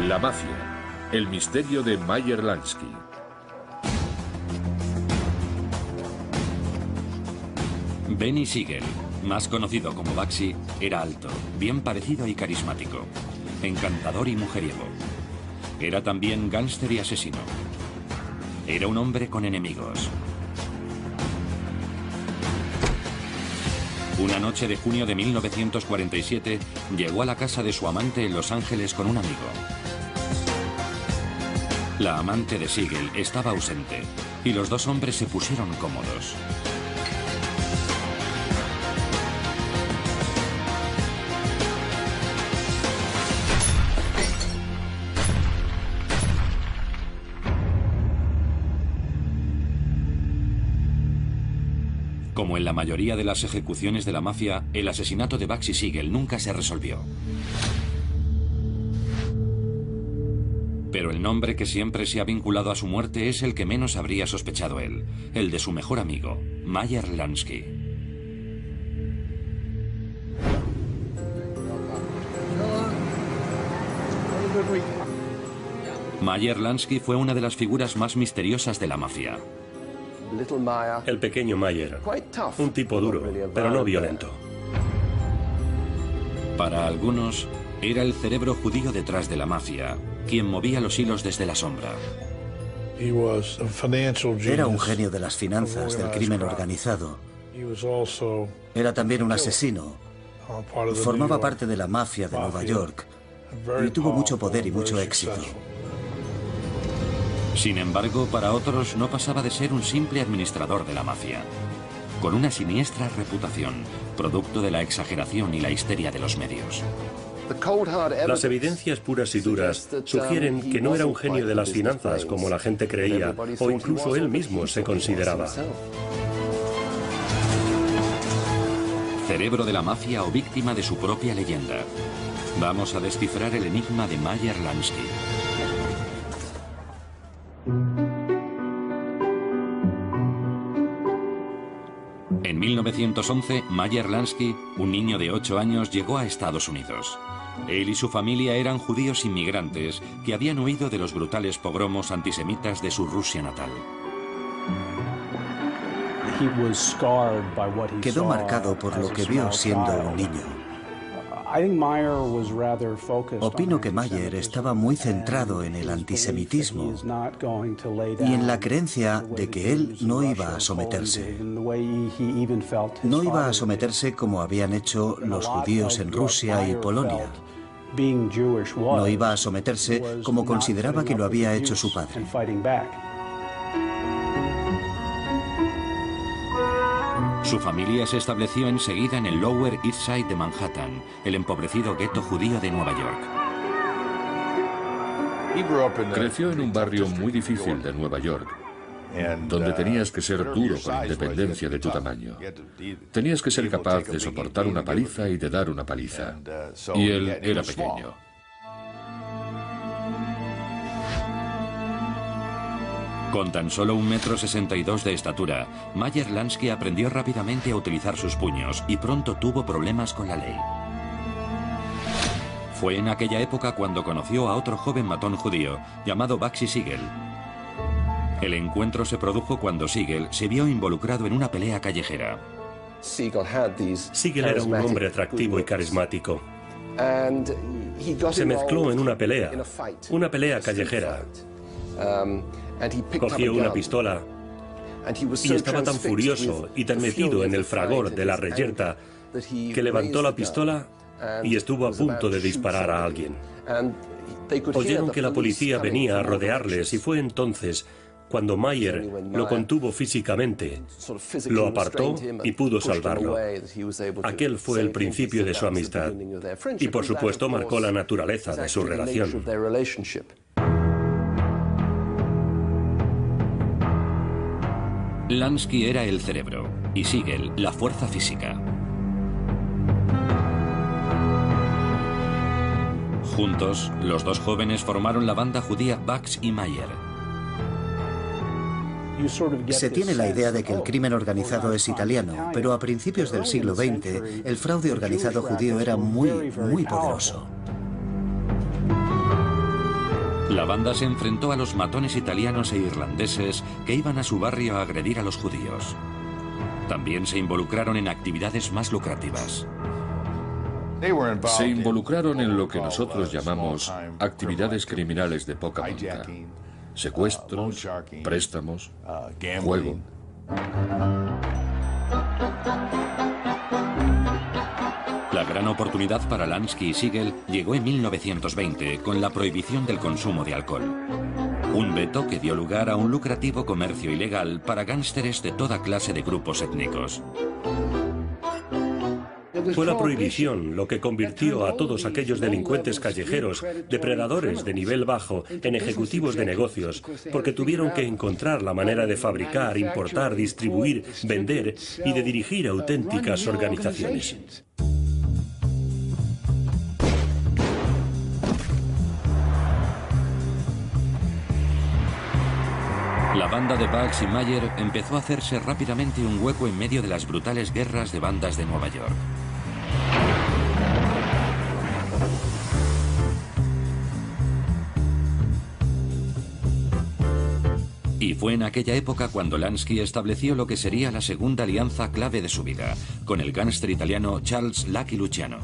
La mafia, el misterio de Meyer Lansky. Benny Siegel, más conocido como Baxi, era alto, bien parecido y carismático, encantador y mujeriego. Era también gángster y asesino. Era un hombre con enemigos. Una noche de junio de 1947, llegó a la casa de su amante en Los Ángeles con un amigo. La amante de Siegel estaba ausente y los dos hombres se pusieron cómodos. Como en la mayoría de las ejecuciones de la mafia, el asesinato de Baxi Siegel nunca se resolvió. Pero el nombre que siempre se ha vinculado a su muerte es el que menos habría sospechado él, el de su mejor amigo, Meyer Lansky. Meyer Lansky fue una de las figuras más misteriosas de la mafia. El pequeño Meyer, un tipo duro, pero no violento. Para algunos, era el cerebro judío detrás de la mafia, quien movía los hilos desde la sombra. Era un genio de las finanzas, del crimen organizado. Era también un asesino. Formaba parte de la mafia de Nueva York y tuvo mucho poder y mucho éxito. Sin embargo, para otros no pasaba de ser un simple administrador de la mafia, con una siniestra reputación, producto de la exageración y la histeria de los medios. Las evidencias puras y duras sugieren que no era un genio de las finanzas como la gente creía, o incluso él mismo se consideraba. Cerebro de la mafia o víctima de su propia leyenda. Vamos a descifrar el enigma de Meyer Lansky. En 1911, Meyer Lansky, un niño de 8 años, llegó a Estados Unidos. Él y su familia eran judíos inmigrantes que habían huido de los brutales pogromos antisemitas de su Rusia natal. Quedó marcado por lo que vio siendo un niño. Opino que Meyer estaba muy centrado en el antisemitismo y en la creencia de que él no iba a someterse. No iba a someterse como habían hecho los judíos en Rusia y Polonia. No iba a someterse como consideraba que lo había hecho su padre. Su familia se estableció enseguida en el Lower East Side de Manhattan, el empobrecido gueto judío de Nueva York. Creció en un barrio muy difícil de Nueva York, donde tenías que ser duro con independencia de tu tamaño. Tenías que ser capaz de soportar una paliza y de dar una paliza. Y él era pequeño. Con tan solo 1,62 m de estatura, Meyer Lansky aprendió rápidamente a utilizar sus puños y pronto tuvo problemas con la ley. Fue en aquella época cuando conoció a otro joven matón judío llamado Baxi Siegel. El encuentro se produjo cuando Siegel se vio involucrado en una pelea callejera. Siegel era un hombre atractivo y carismático. Se mezcló en una pelea callejera. Cogió una pistola y estaba tan furioso y tan metido en el fragor de la reyerta que levantó la pistola y estuvo a punto de disparar a alguien. Oyeron que la policía venía a rodearles y fue entonces cuando Meyer lo contuvo físicamente, lo apartó y pudo salvarlo. Aquel fue el principio de su amistad y por supuesto marcó la naturaleza de su relación. Lansky era el cerebro y Siegel la fuerza física. Juntos, los dos jóvenes formaron la banda judía Bax y Meyer. Se tiene la idea de que el crimen organizado es italiano, pero a principios del siglo XX, el fraude organizado judío era muy poderoso. La banda se enfrentó a los matones italianos e irlandeses que iban a su barrio a agredir a los judíos. También se involucraron en actividades más lucrativas. Se involucraron en lo que nosotros llamamos actividades criminales de poca monta. Secuestros, préstamos, juego. La gran oportunidad para Lansky y Siegel llegó en 1920 con la prohibición del consumo de alcohol. Un veto que dio lugar a un lucrativo comercio ilegal para gánsteres de toda clase de grupos étnicos. Fue la prohibición lo que convirtió a todos aquellos delincuentes callejeros, depredadores de nivel bajo, en ejecutivos de negocios, porque tuvieron que encontrar la manera de fabricar, importar, distribuir, vender y de dirigir auténticas organizaciones. La banda de Bugs y Mayer empezó a hacerse rápidamente un hueco en medio de las brutales guerras de bandas de Nueva York. Y fue en aquella época cuando Lansky estableció lo que sería la segunda alianza clave de su vida, con el gánster italiano Charles Lucky Luciano.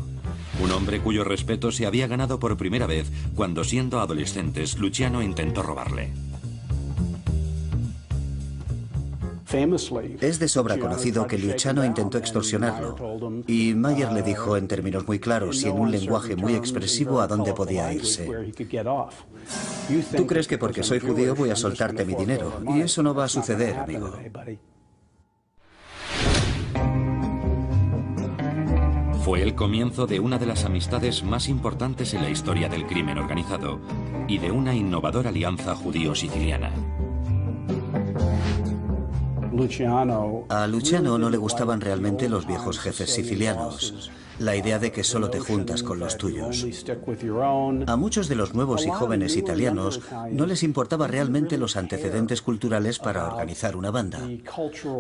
Un hombre cuyo respeto se había ganado por primera vez cuando, siendo adolescentes, Luciano intentó robarle. Es de sobra conocido que Luciano intentó extorsionarlo, y Mayer le dijo en términos muy claros y en un lenguaje muy expresivo a dónde podía irse. Tú crees que porque soy judío voy a soltarte mi dinero, y eso no va a suceder, amigo. Fue el comienzo de una de las amistades más importantes en la historia del crimen organizado y de una innovadora alianza judío-siciliana. A Luciano no le gustaban realmente los viejos jefes sicilianos, la idea de que solo te juntas con los tuyos. A muchos de los nuevos y jóvenes italianos no les importaba realmente los antecedentes culturales para organizar una banda.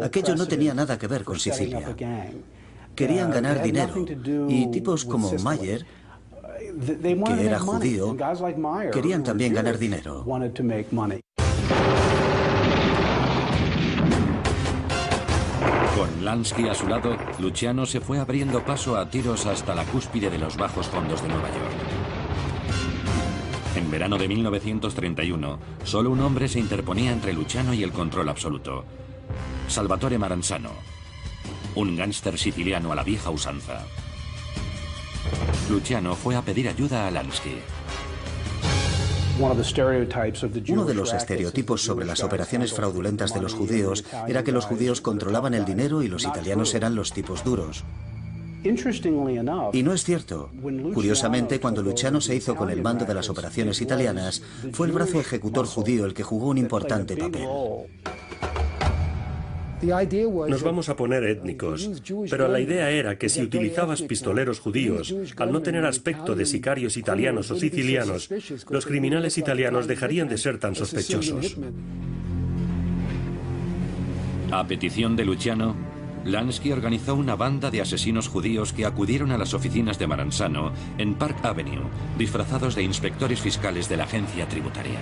Aquello no tenía nada que ver con Sicilia. Querían ganar dinero, y tipos como Mayer, que era judío, querían también ganar dinero. Con Lansky a su lado, Luciano se fue abriendo paso a tiros hasta la cúspide de los bajos fondos de Nueva York. En verano de 1931, solo un hombre se interponía entre Luciano y el control absoluto: Salvatore Maranzano, un gánster siciliano a la vieja usanza. Luciano fue a pedir ayuda a Lansky. Uno de los estereotipos sobre las operaciones fraudulentas de los judíos era que los judíos controlaban el dinero y los italianos eran los tipos duros. Y no es cierto. Curiosamente, cuando Luciano se hizo con el mando de las operaciones italianas, fue el brazo ejecutor judío el que jugó un importante papel. Nos vamos a poner étnicos, pero la idea era que si utilizabas pistoleros judíos, al no tener aspecto de sicarios italianos o sicilianos, los criminales italianos dejarían de ser tan sospechosos. A petición de Luciano, Lansky organizó una banda de asesinos judíos que acudieron a las oficinas de Maranzano en Park Avenue, disfrazados de inspectores fiscales de la agencia tributaria.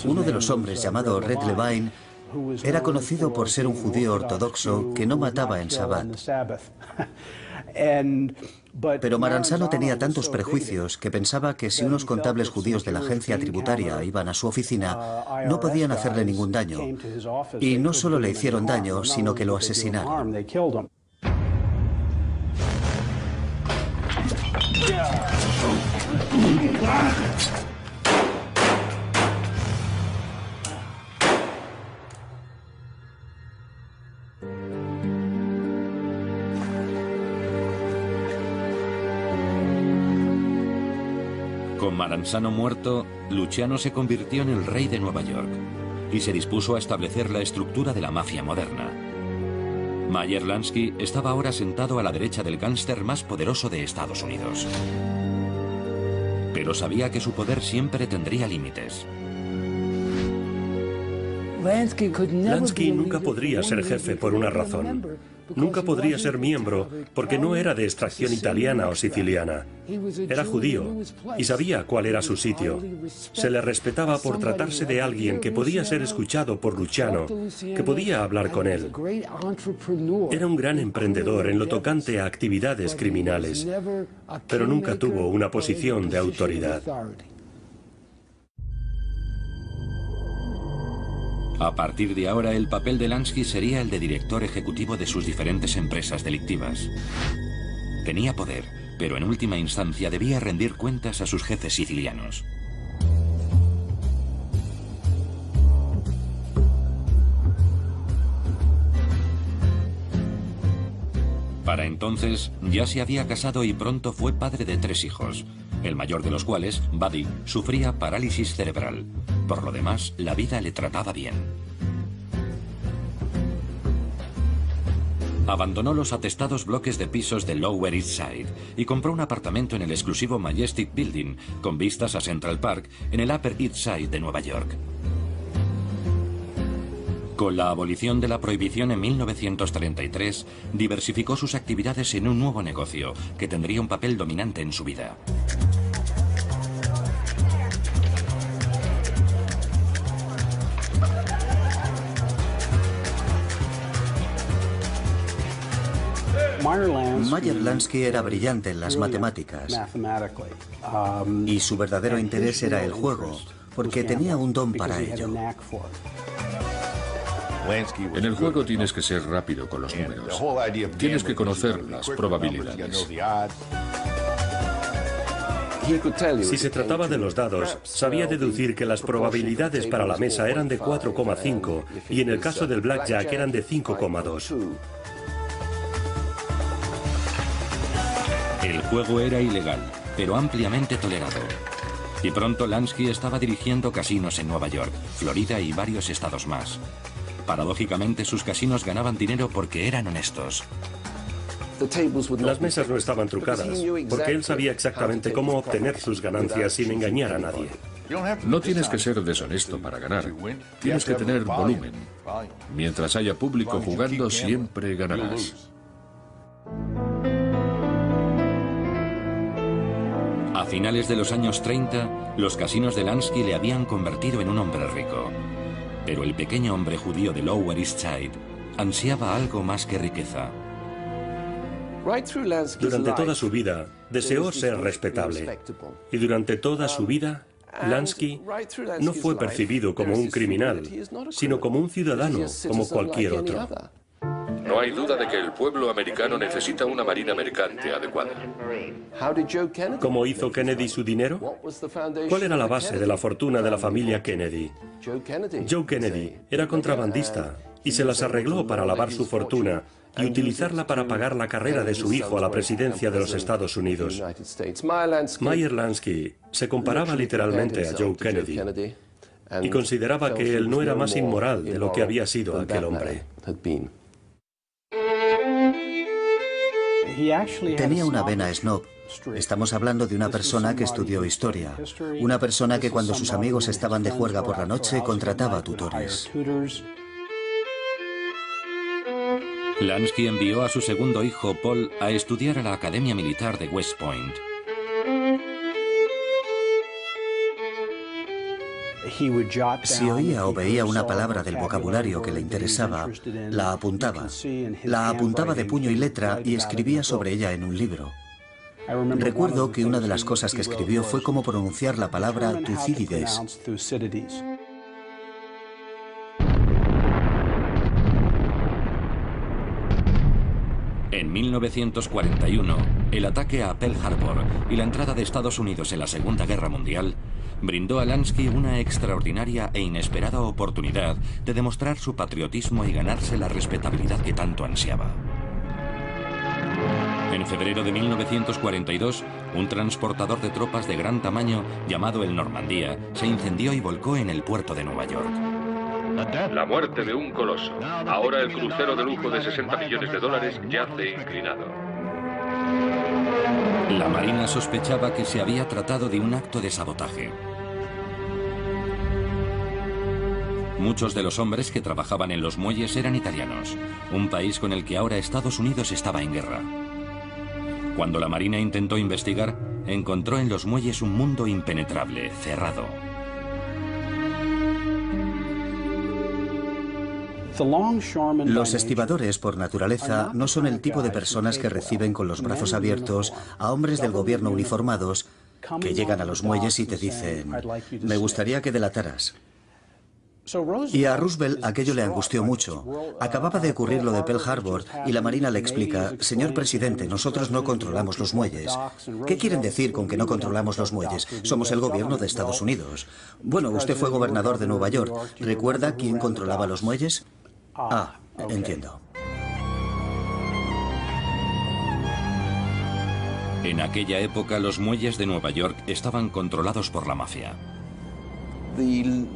Uno de los hombres, llamado Red Levine, era conocido por ser un judío ortodoxo que no mataba en Sabbat. Pero Maranzano tenía tantos prejuicios que pensaba que si unos contables judíos de la agencia tributaria iban a su oficina, no podían hacerle ningún daño. Y no solo le hicieron daño, sino que lo asesinaron. Con Maranzano muerto, Luciano se convirtió en el rey de Nueva York y se dispuso a establecer la estructura de la mafia moderna. Mayer Lansky estaba ahora sentado a la derecha del gánster más poderoso de Estados Unidos. Pero sabía que su poder siempre tendría límites. Lansky nunca podría ser jefe por una razón. Nunca podría ser miembro porque no era de extracción italiana o siciliana. Era judío y sabía cuál era su sitio. Se le respetaba por tratarse de alguien que podía ser escuchado por Luciano, que podía hablar con él. Era un gran emprendedor en lo tocante a actividades criminales, pero nunca tuvo una posición de autoridad. A partir de ahora, el papel de Lansky sería el de director ejecutivo de sus diferentes empresas delictivas. Tenía poder, pero en última instancia debía rendir cuentas a sus jefes sicilianos. Para entonces, ya se había casado y pronto fue padre de 3 hijos, el mayor de los cuales, Buddy, sufría parálisis cerebral. Por lo demás, la vida le trataba bien. Abandonó los atestados bloques de pisos de Lower East Side y compró un apartamento en el exclusivo Majestic Building, con vistas a Central Park, en el Upper East Side de Nueva York. Con la abolición de la prohibición en 1933, diversificó sus actividades en un nuevo negocio, que tendría un papel dominante en su vida. Meyer Lansky era brillante en las matemáticas y su verdadero interés era el juego, porque tenía un don para ello. En el juego tienes que ser rápido con los números. Tienes que conocer las probabilidades. Si se trataba de los dados, sabía deducir que las probabilidades para la mesa eran de 4,5 y en el caso del blackjack eran de 5,2. El juego era ilegal, pero ampliamente tolerado. Y pronto Lansky estaba dirigiendo casinos en Nueva York, Florida y varios estados más. Paradójicamente, sus casinos ganaban dinero porque eran honestos. Las mesas no estaban trucadas, porque él sabía exactamente cómo obtener sus ganancias sin engañar a nadie. No tienes que ser deshonesto para ganar. Tienes que tener volumen. Mientras haya público jugando, siempre ganarás. A finales de los años 30, los casinos de Lansky le habían convertido en un hombre rico. Pero el pequeño hombre judío de Lower East Side ansiaba algo más que riqueza. Durante toda su vida, deseó ser respetable. Y durante toda su vida, Lansky no fue percibido como un criminal, sino como un ciudadano, como cualquier otro. No hay duda de que el pueblo americano necesita una marina mercante adecuada. ¿Cómo hizo Kennedy su dinero? ¿Cuál era la base de la fortuna de la familia Kennedy? Joe Kennedy era contrabandista y se las arregló para lavar su fortuna y utilizarla para pagar la carrera de su hijo a la presidencia de los Estados Unidos. Meyer Lansky se comparaba literalmente a Joe Kennedy y consideraba que él no era más inmoral de lo que había sido aquel hombre. Tenía una vena snob. Estamos hablando de una persona que estudió historia. Una persona que cuando sus amigos estaban de juerga por la noche contrataba tutores. Lansky envió a su segundo hijo, Paul, a estudiar a la Academia Militar de West Point. Si oía o veía una palabra del vocabulario que le interesaba, la apuntaba. La apuntaba de puño y letra y escribía sobre ella en un libro. Recuerdo que una de las cosas que escribió fue cómo pronunciar la palabra Tucídides. En 1941, el ataque a Pearl Harbor y la entrada de Estados Unidos en la Segunda Guerra Mundial brindó a Lansky una extraordinaria e inesperada oportunidad de demostrar su patriotismo y ganarse la respetabilidad que tanto ansiaba. En febrero de 1942, un transportador de tropas de gran tamaño, llamado el Normandía, se incendió y volcó en el puerto de Nueva York. La muerte de un coloso. Ahora el crucero de lujo de $60 millones yace inclinado. La Marina sospechaba que se había tratado de un acto de sabotaje. Muchos de los hombres que trabajaban en los muelles eran italianos, un país con el que ahora Estados Unidos estaba en guerra. Cuando la Marina intentó investigar, encontró en los muelles un mundo impenetrable, cerrado. Los estibadores, por naturaleza, no son el tipo de personas que reciben con los brazos abiertos a hombres del gobierno uniformados que llegan a los muelles y te dicen: me gustaría que delataras. Y a Roosevelt aquello le angustió mucho. Acababa de ocurrir lo de Pearl Harbor y la Marina le explica: señor presidente, nosotros no controlamos los muelles. ¿Qué quieren decir con que no controlamos los muelles? Somos el gobierno de Estados Unidos. Bueno, usted fue gobernador de Nueva York. ¿Recuerda quién controlaba los muelles? Ah, entiendo. En aquella época, los muelles de Nueva York estaban controlados por la mafia. El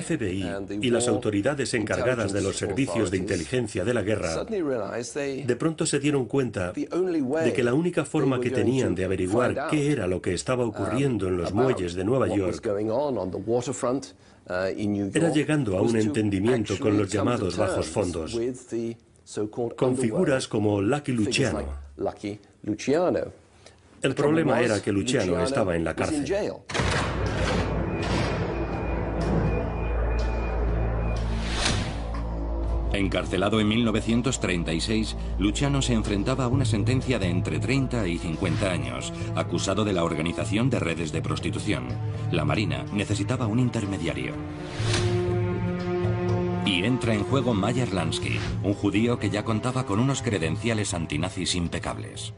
FBI y las autoridades encargadas de los servicios de inteligencia de la guerra de pronto se dieron cuenta de que la única forma que tenían de averiguar qué era lo que estaba ocurriendo en los muelles de Nueva York era llegando a un entendimiento con los llamados bajos fondos, con figuras como Lucky Luciano. El problema era que Luciano estaba en la cárcel. Encarcelado en 1936, Luciano se enfrentaba a una sentencia de entre 30 y 50 años, acusado de la organización de redes de prostitución. La Marina necesitaba un intermediario. Y entra en juego Meyer Lansky, un judío que ya contaba con unos credenciales antinazis impecables.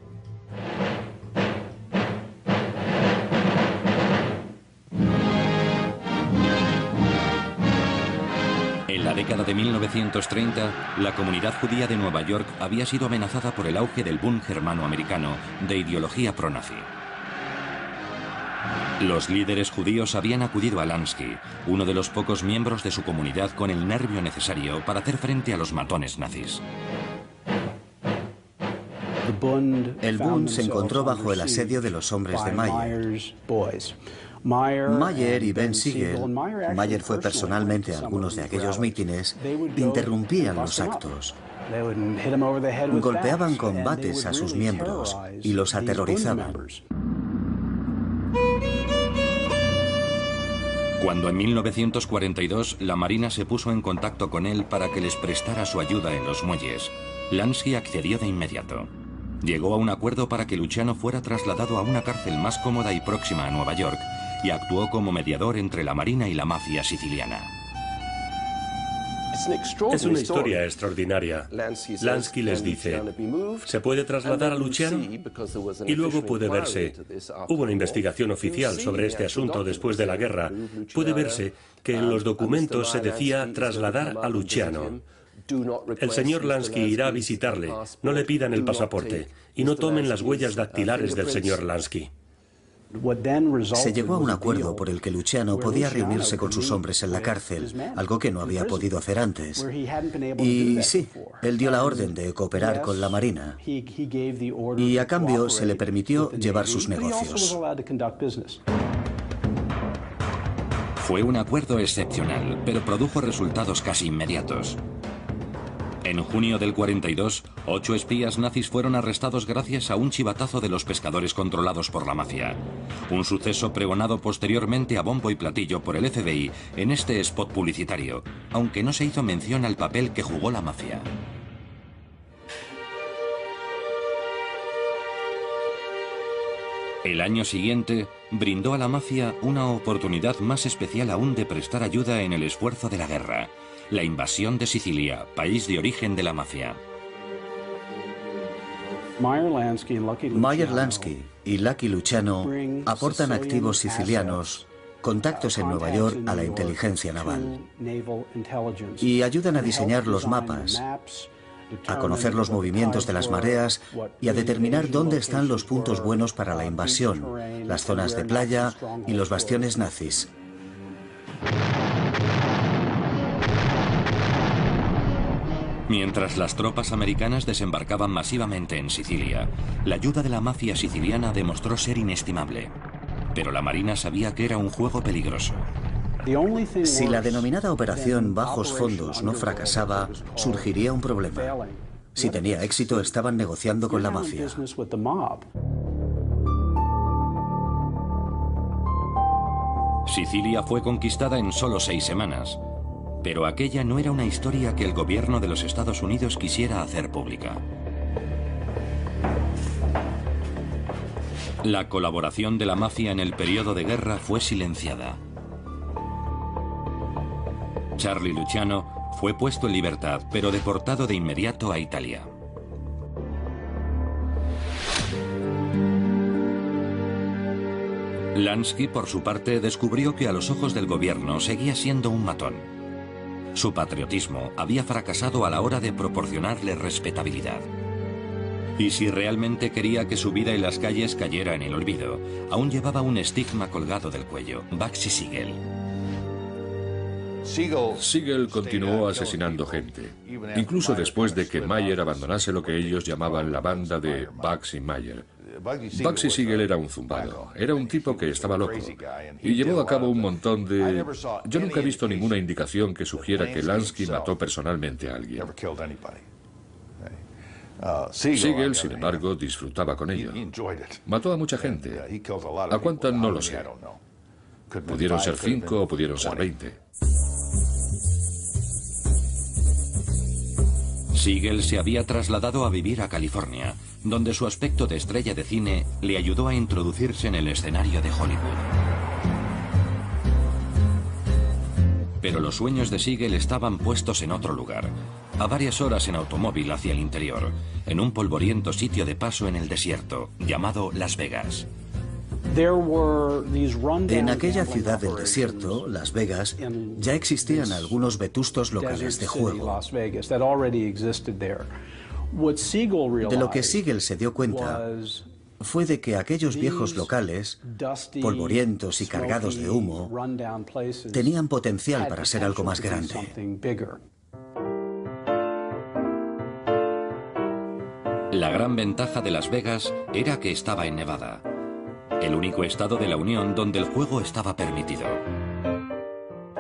En la década de 1930, la comunidad judía de Nueva York había sido amenazada por el auge del boom germano-americano de ideología pro-nazi. Los líderes judíos habían acudido a Lansky, uno de los pocos miembros de su comunidad con el nervio necesario para hacer frente a los matones nazis. El Bund se encontró bajo el asedio de los hombres de Meyer. Meyer y Ben Siegel, Meyer fue personalmente a algunos de aquellos mítines, interrumpían los actos. Golpeaban con bates a sus miembros y los aterrorizaban. Cuando en 1942 la Marina se puso en contacto con él para que les prestara su ayuda en los muelles, Lansky accedió de inmediato. Llegó a un acuerdo para que Luciano fuera trasladado a una cárcel más cómoda y próxima a Nueva York y actuó como mediador entre la Marina y la mafia siciliana. Es una historia extraordinaria. Lansky les dice: ¿se puede trasladar a Luciano? Y luego puede verse, hubo una investigación oficial sobre este asunto después de la guerra, puede verse que en los documentos se decía trasladar a Luciano. El señor Lansky irá a visitarle, no le pidan el pasaporte y no tomen las huellas dactilares del señor Lansky. Se llegó a un acuerdo por el que Luciano podía reunirse con sus hombres en la cárcel, algo que no había podido hacer antes. Y sí, él dio la orden de cooperar con la Marina. Y a cambio se le permitió llevar sus negocios. Fue un acuerdo excepcional, pero produjo resultados casi inmediatos. En junio del 42, 8 espías nazis fueron arrestados gracias a un chivatazo de los pescadores controlados por la mafia. Un suceso pregonado posteriormente a bombo y platillo por el FBI en este spot publicitario, aunque no se hizo mención al papel que jugó la mafia. El año siguiente brindó a la mafia una oportunidad más especial aún de prestar ayuda en el esfuerzo de la guerra. La invasión de Sicilia, país de origen de la mafia. Meyer Lansky y Lucky Luciano aportan activos sicilianos, contactos en Nueva York a la inteligencia naval y ayudan a diseñar los mapas, a conocer los movimientos de las mareas y a determinar dónde están los puntos buenos para la invasión, las zonas de playa y los bastiones nazis. Mientras las tropas americanas desembarcaban masivamente en Sicilia, la ayuda de la mafia siciliana demostró ser inestimable. Pero la Marina sabía que era un juego peligroso. Si la denominada operación Bajos Fondos no fracasaba, surgiría un problema. Si tenía éxito, estaban negociando con la mafia. Sicilia fue conquistada en solo 6 semanas, pero aquella no era una historia que el gobierno de los Estados Unidos quisiera hacer pública. La colaboración de la mafia en el periodo de guerra fue silenciada. Charlie Luciano fue puesto en libertad, pero deportado de inmediato a Italia. Lansky, por su parte, descubrió que a los ojos del gobierno seguía siendo un matón. Su patriotismo había fracasado a la hora de proporcionarle respetabilidad. Y si realmente quería que su vida en las calles cayera en el olvido, aún llevaba un estigma colgado del cuello: Bugsy Siegel. Siegel continuó asesinando gente, incluso después de que Mayer abandonase lo que ellos llamaban la banda de Bugsy Mayer. Bugsy Siegel era un zumbado, era un tipo que estaba loco y llevó a cabo un montón de... Yo nunca he visto ninguna indicación que sugiera que Lansky mató personalmente a alguien. Siegel, sin embargo, disfrutaba con ello. Mató a mucha gente. ¿A cuántas? No lo sé. Pudieron ser 5 o pudieron ser 20. Siegel se había trasladado a vivir a California, donde su aspecto de estrella de cine le ayudó a introducirse en el escenario de Hollywood. Pero los sueños de Siegel estaban puestos en otro lugar, a varias horas en automóvil hacia el interior, en un polvoriento sitio de paso en el desierto, llamado Las Vegas. En aquella ciudad del desierto, Las Vegas, ya existían algunos vetustos locales de juego. De lo que Siegel se dio cuenta fue de que aquellos viejos locales, polvorientos y cargados de humo, tenían potencial para ser algo más grande. La gran ventaja de Las Vegas era que estaba en Nevada, el único estado de la Unión donde el juego estaba permitido.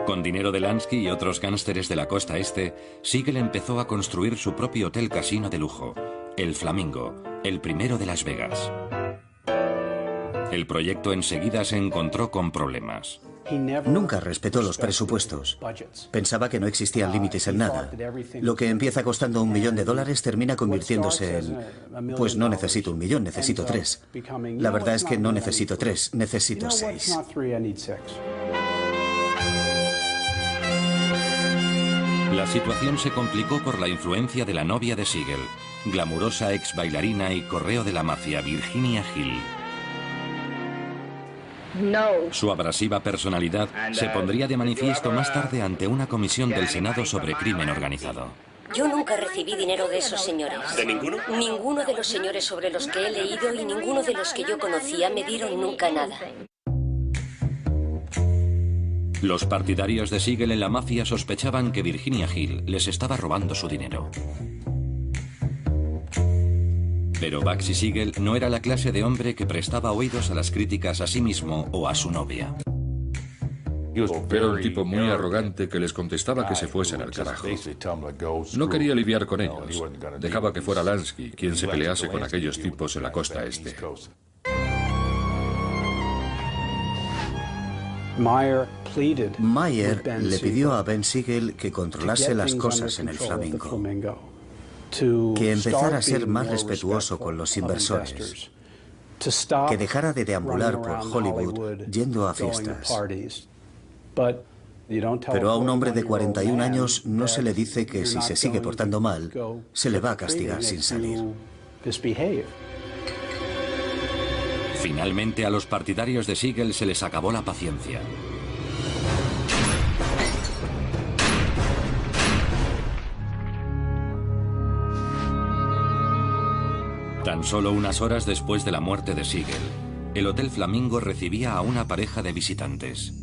Con dinero de Lansky y otros gánsteres de la costa este, Siegel empezó a construir su propio hotel casino de lujo, el Flamingo, el primero de Las Vegas. El proyecto enseguida se encontró con problemas. Nunca respetó los presupuestos. Pensaba que no existían límites en nada. Lo que empieza costando $1 millón termina convirtiéndose en... Pues no necesito 1 millón, necesito 3. La verdad es que no necesito 3, necesito 6. La situación se complicó por la influencia de la novia de Siegel, glamurosa ex bailarina y correo de la mafia, Virginia Hill. Su abrasiva personalidad se pondría de manifiesto más tarde ante una comisión del Senado sobre crimen organizado. Yo nunca recibí dinero de esos señores. ¿De ninguno? Ninguno de los señores sobre los que he leído y ninguno de los que yo conocía me dieron nunca nada. Los partidarios de Siegel en la mafia sospechaban que Virginia Hill les estaba robando su dinero. Pero Bugsy Siegel no era la clase de hombre que prestaba oídos a las críticas a sí mismo o a su novia. Era un tipo muy arrogante que les contestaba que se fuesen al carajo. No quería lidiar con ellos. Dejaba que fuera Lansky quien se pelease con aquellos tipos en la costa este. Mayer le pidió a Ben Siegel que controlase las cosas en el Flamingo, que empezara a ser más respetuoso con los inversores, que dejara de deambular por Hollywood yendo a fiestas. Pero a un hombre de 41 años no se le dice que si se sigue portando mal, se le va a castigar sin salir. Finalmente a los partidarios de Siegel se les acabó la paciencia. Tan solo unas horas después de la muerte de Siegel, el Hotel Flamingo recibía a una pareja de visitantes.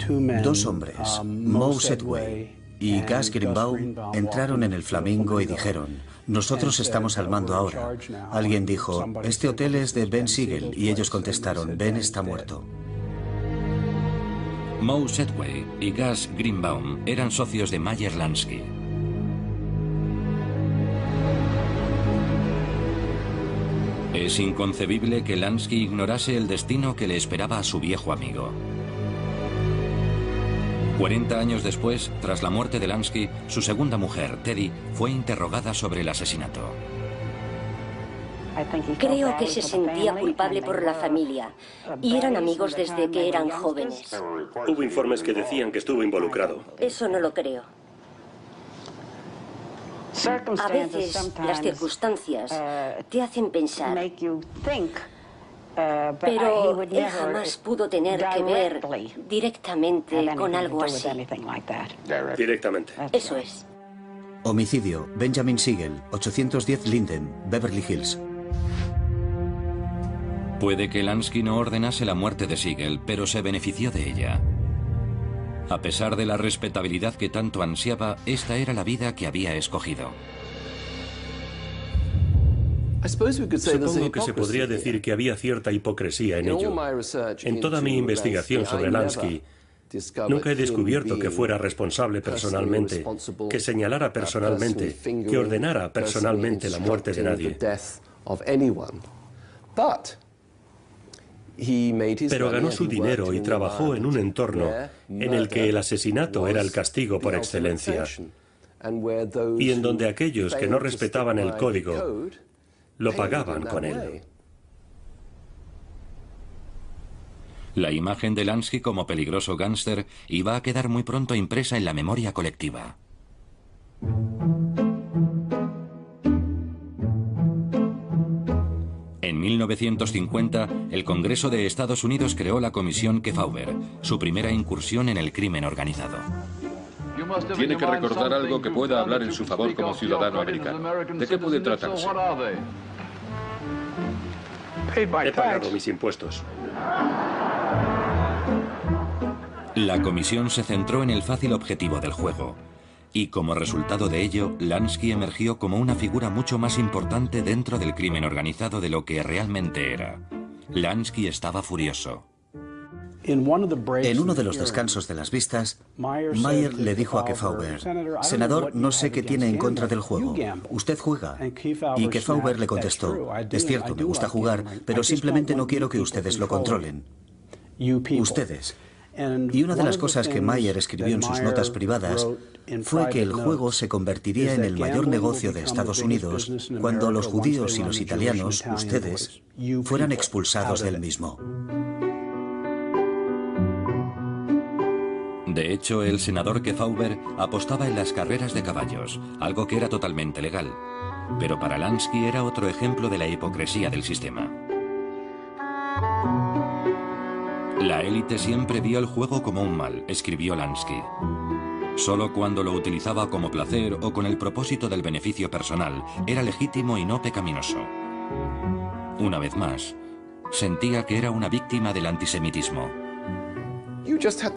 2 hombres, Moe Sedway y Gus Greenbaum, entraron en el Flamingo y dijeron: nosotros estamos al mando ahora. Alguien dijo: este hotel es de Ben Siegel, y ellos contestaron: Ben está muerto. Moe Sedway y Gus Greenbaum eran socios de Meyer Lansky. Es inconcebible que Lansky ignorase el destino que le esperaba a su viejo amigo. 40 años después, tras la muerte de Lansky, su segunda mujer, Teddy, fue interrogada sobre el asesinato. Creo que se sentía culpable por la familia y eran amigos desde que eran jóvenes. Hubo informes que decían que estuvo involucrado. Eso no lo creo. A veces las circunstancias te hacen pensar, pero él jamás pudo tener que ver directamente con algo así. Directamente. Eso es. Homicidio. Benjamin Siegel, 810 Linden, Beverly Hills. Puede que Lansky no ordenase la muerte de Siegel, pero se benefició de ella. A pesar de la respetabilidad que tanto ansiaba, esta era la vida que había escogido. Supongo que se podría decir que había cierta hipocresía en ello. En toda mi investigación sobre Lansky, nunca he descubierto que fuera responsable personalmente, que señalara personalmente, que ordenara personalmente la muerte de nadie. Pero ganó su dinero y trabajó en un entorno en el que el asesinato era el castigo por excelencia, y en donde aquellos que no respetaban el código lo pagaban con él. La imagen de Lansky como peligroso gángster iba a quedar muy pronto impresa en la memoria colectiva. En 1950, el Congreso de Estados Unidos creó la Comisión Kefauver, su primera incursión en el crimen organizado. Tiene que recordar algo que pueda hablar en su favor como ciudadano americano. ¿De qué puede tratarse? He pagado mis impuestos. La comisión se centró en el fácil objetivo del juego. Y como resultado de ello, Lansky emergió como una figura mucho más importante dentro del crimen organizado de lo que realmente era. Lansky estaba furioso. En uno de los descansos de las vistas, Meyer le dijo a Kefauver: «Senador, no sé qué tiene en contra del juego. Usted juega». Y Kefauver le contestó: «Es cierto, me gusta jugar, pero simplemente no quiero que ustedes lo controlen. Ustedes». Y una de las cosas que Meyer escribió en sus notas privadas fue que el juego se convertiría en el mayor negocio de Estados Unidos cuando los judíos y los italianos, ustedes, fueran expulsados del mismo. De hecho, el senador Kefauver apostaba en las carreras de caballos, algo que era totalmente legal. Pero para Lansky era otro ejemplo de la hipocresía del sistema. La élite siempre vio el juego como un mal, escribió Lansky. Solo cuando lo utilizaba como placer o con el propósito del beneficio personal era legítimo y no pecaminoso. Una vez más, sentía que era una víctima del antisemitismo.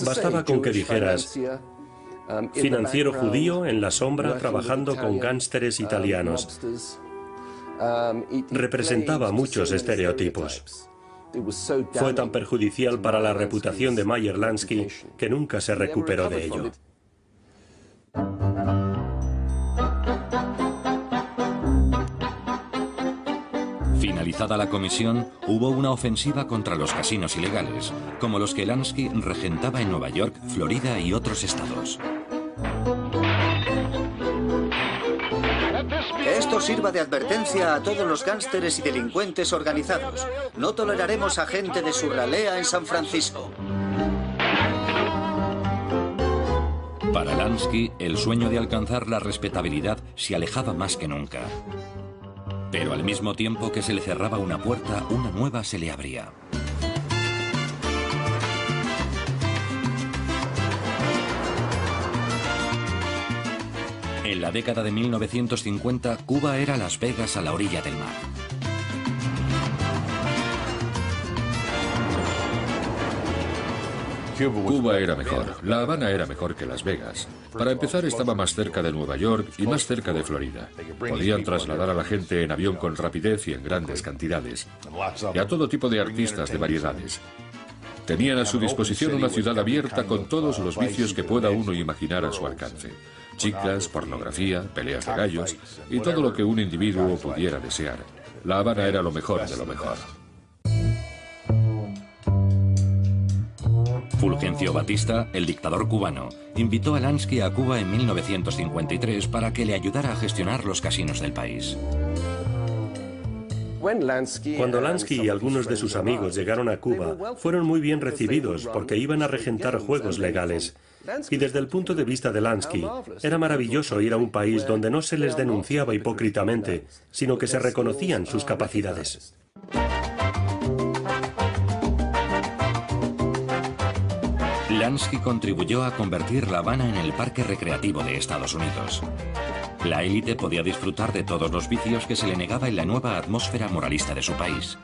Bastaba con que dijeras: financiero judío en la sombra trabajando con gánsteres italianos. Representaba muchos estereotipos. Fue tan perjudicial para la reputación de Meyer Lansky que nunca se recuperó de ello. Finalizada la comisión, hubo una ofensiva contra los casinos ilegales, como los que Lansky regentaba en Nueva York, Florida y otros estados. Que esto sirva de advertencia a todos los gánsteres y delincuentes organizados. No toleraremos a gente de su ralea en San Francisco. Para Lansky, el sueño de alcanzar la respetabilidad se alejaba más que nunca. Pero al mismo tiempo que se le cerraba una puerta, una nueva se le abría. En la década de 1950, Cuba era Las Vegas a la orilla del mar. Cuba era mejor, La Habana era mejor que Las Vegas. Para empezar, estaba más cerca de Nueva York y más cerca de Florida. Podían trasladar a la gente en avión con rapidez y en grandes cantidades. Y a todo tipo de artistas de variedades. Tenían a su disposición una ciudad abierta con todos los vicios que pueda uno imaginar a su alcance. Chicas, pornografía, peleas de gallos y todo lo que un individuo pudiera desear. La Habana era lo mejor de lo mejor. Fulgencio Batista, el dictador cubano, invitó a Lansky a Cuba en 1953 para que le ayudara a gestionar los casinos del país. Cuando Lansky y algunos de sus amigos llegaron a Cuba, fueron muy bien recibidos porque iban a regentar juegos legales. Y desde el punto de vista de Lansky, era maravilloso ir a un país donde no se les denunciaba hipócritamente, sino que se reconocían sus capacidades. Lansky contribuyó a convertir La Habana en el parque recreativo de Estados Unidos. La élite podía disfrutar de todos los vicios que se le negaba en la nueva atmósfera moralista de su país.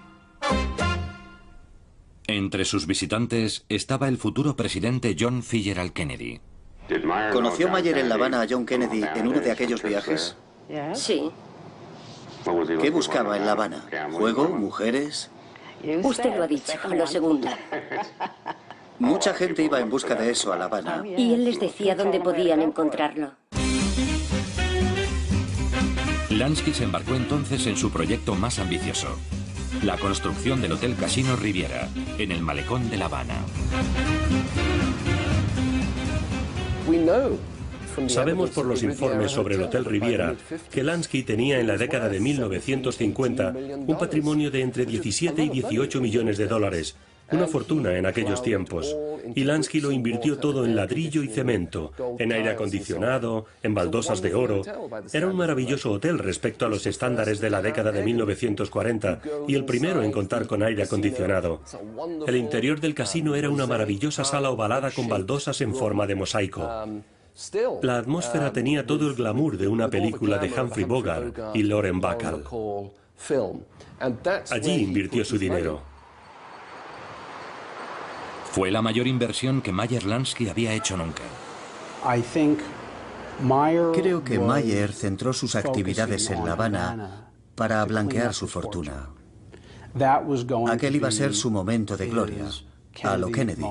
Entre sus visitantes estaba el futuro presidente John Fitzgerald Kennedy. ¿Conoció Mayer en La Habana a John Kennedy en uno de aquellos viajes? Sí. ¿Qué buscaba en La Habana? ¿Juego? ¿Mujeres? Usted lo ha dicho, lo segundo. Mucha gente iba en busca de eso a La Habana. Y él les decía dónde podían encontrarlo. Lansky se embarcó entonces en su proyecto más ambicioso, la construcción del Hotel Casino Riviera, en el malecón de La Habana. Sabemos por los informes sobre el Hotel Riviera que Lansky tenía en la década de 1950 un patrimonio de entre 17 y 18 millones de dólares, una fortuna en aquellos tiempos, y Lansky lo invirtió todo en ladrillo y cemento, en aire acondicionado, en baldosas de oro. Era un maravilloso hotel respecto a los estándares de la década de 1940 y el primero en contar con aire acondicionado. El interior del casino era una maravillosa sala ovalada con baldosas en forma de mosaico. La atmósfera tenía todo el glamour de una película de Humphrey Bogart y Lauren Bacall. Allí invirtió su dinero. Fue la mayor inversión que Meyer Lansky había hecho nunca. Creo que Mayer centró sus actividades en La Habana para blanquear su fortuna. Aquel iba a ser su momento de gloria, a lo Kennedy.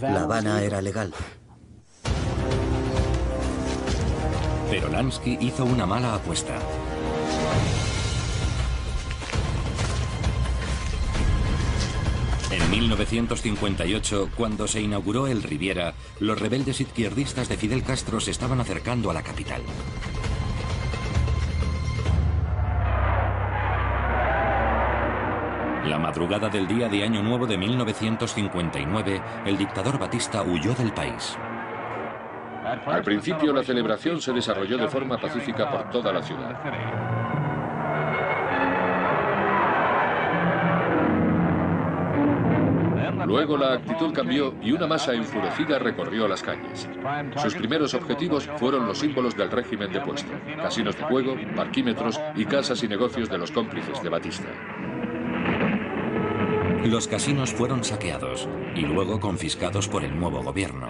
La Habana era legal. Pero Lansky hizo una mala apuesta. En 1958, cuando se inauguró el Riviera, los rebeldes izquierdistas de Fidel Castro se estaban acercando a la capital. La madrugada del día de Año Nuevo de 1959, el dictador Batista huyó del país. Al principio, la celebración se desarrolló de forma pacífica por toda la ciudad. Luego la actitud cambió y una masa enfurecida recorrió las calles. Sus primeros objetivos fueron los símbolos del régimen depuesto: casinos de juego, parquímetros y casas y negocios de los cómplices de Batista. Los casinos fueron saqueados y luego confiscados por el nuevo gobierno.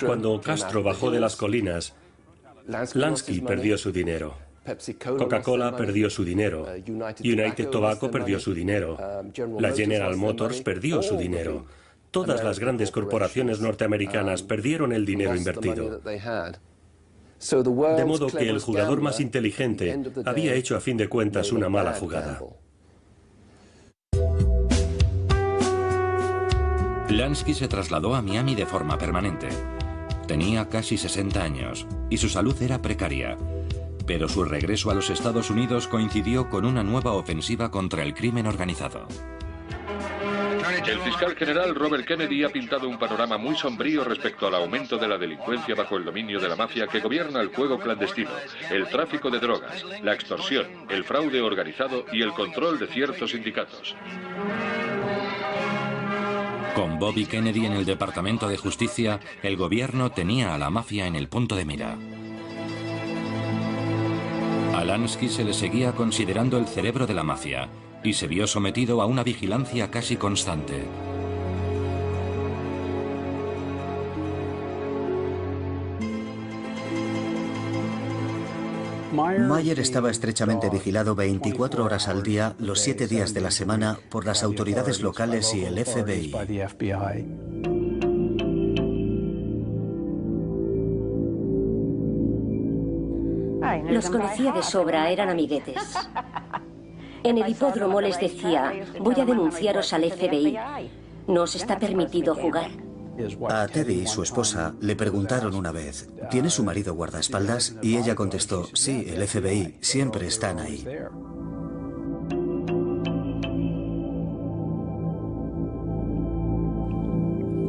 Cuando Castro bajó de las colinas, Lansky perdió su dinero. Coca-Cola perdió su dinero. United Tobacco perdió su dinero. La General Motors perdió su dinero. Todas las grandes corporaciones norteamericanas perdieron el dinero invertido. De modo que el jugador más inteligente había hecho a fin de cuentas una mala jugada. Lansky se trasladó a Miami de forma permanente. Tenía casi 60 años y su salud era precaria. Pero su regreso a los Estados Unidos coincidió con una nueva ofensiva contra el crimen organizado. El fiscal general Robert Kennedy ha pintado un panorama muy sombrío respecto al aumento de la delincuencia bajo el dominio de la mafia que gobierna el juego clandestino, el tráfico de drogas, la extorsión, el fraude organizado y el control de ciertos sindicatos. Con Bobby Kennedy en el Departamento de Justicia, el gobierno tenía a la mafia en el punto de mira. A Lansky se le seguía considerando el cerebro de la mafia y se vio sometido a una vigilancia casi constante. Mayer estaba estrechamente vigilado 24 horas al día, los 7 días de la semana, por las autoridades locales y el FBI. Los conocía de sobra, eran amiguetes. En el hipódromo les decía, voy a denunciaros al FBI. No os está permitido jugar. A Teddy, su esposa, le preguntaron una vez, ¿tiene su marido guardaespaldas? Y ella contestó, sí, el FBI, siempre están ahí.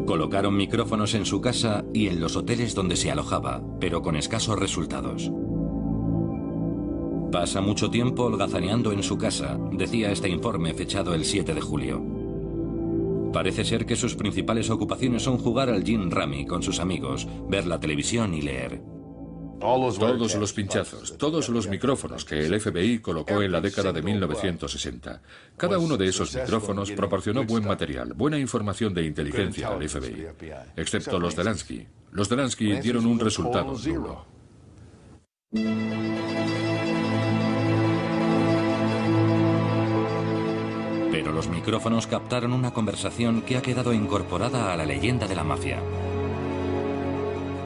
Colocaron micrófonos en su casa y en los hoteles donde se alojaba, pero con escasos resultados. Pasa mucho tiempo holgazaneando en su casa, decía este informe fechado el 7 de julio. Parece ser que sus principales ocupaciones son jugar al gin rummy con sus amigos, ver la televisión y leer. Todos los pinchazos, todos los micrófonos que el FBI colocó en la década de 1960. Cada uno de esos micrófonos proporcionó buen material, buena información de inteligencia al FBI, excepto los de Lansky. Los de Lansky dieron un resultado nulo. Pero los micrófonos captaron una conversación que ha quedado incorporada a la leyenda de la mafia.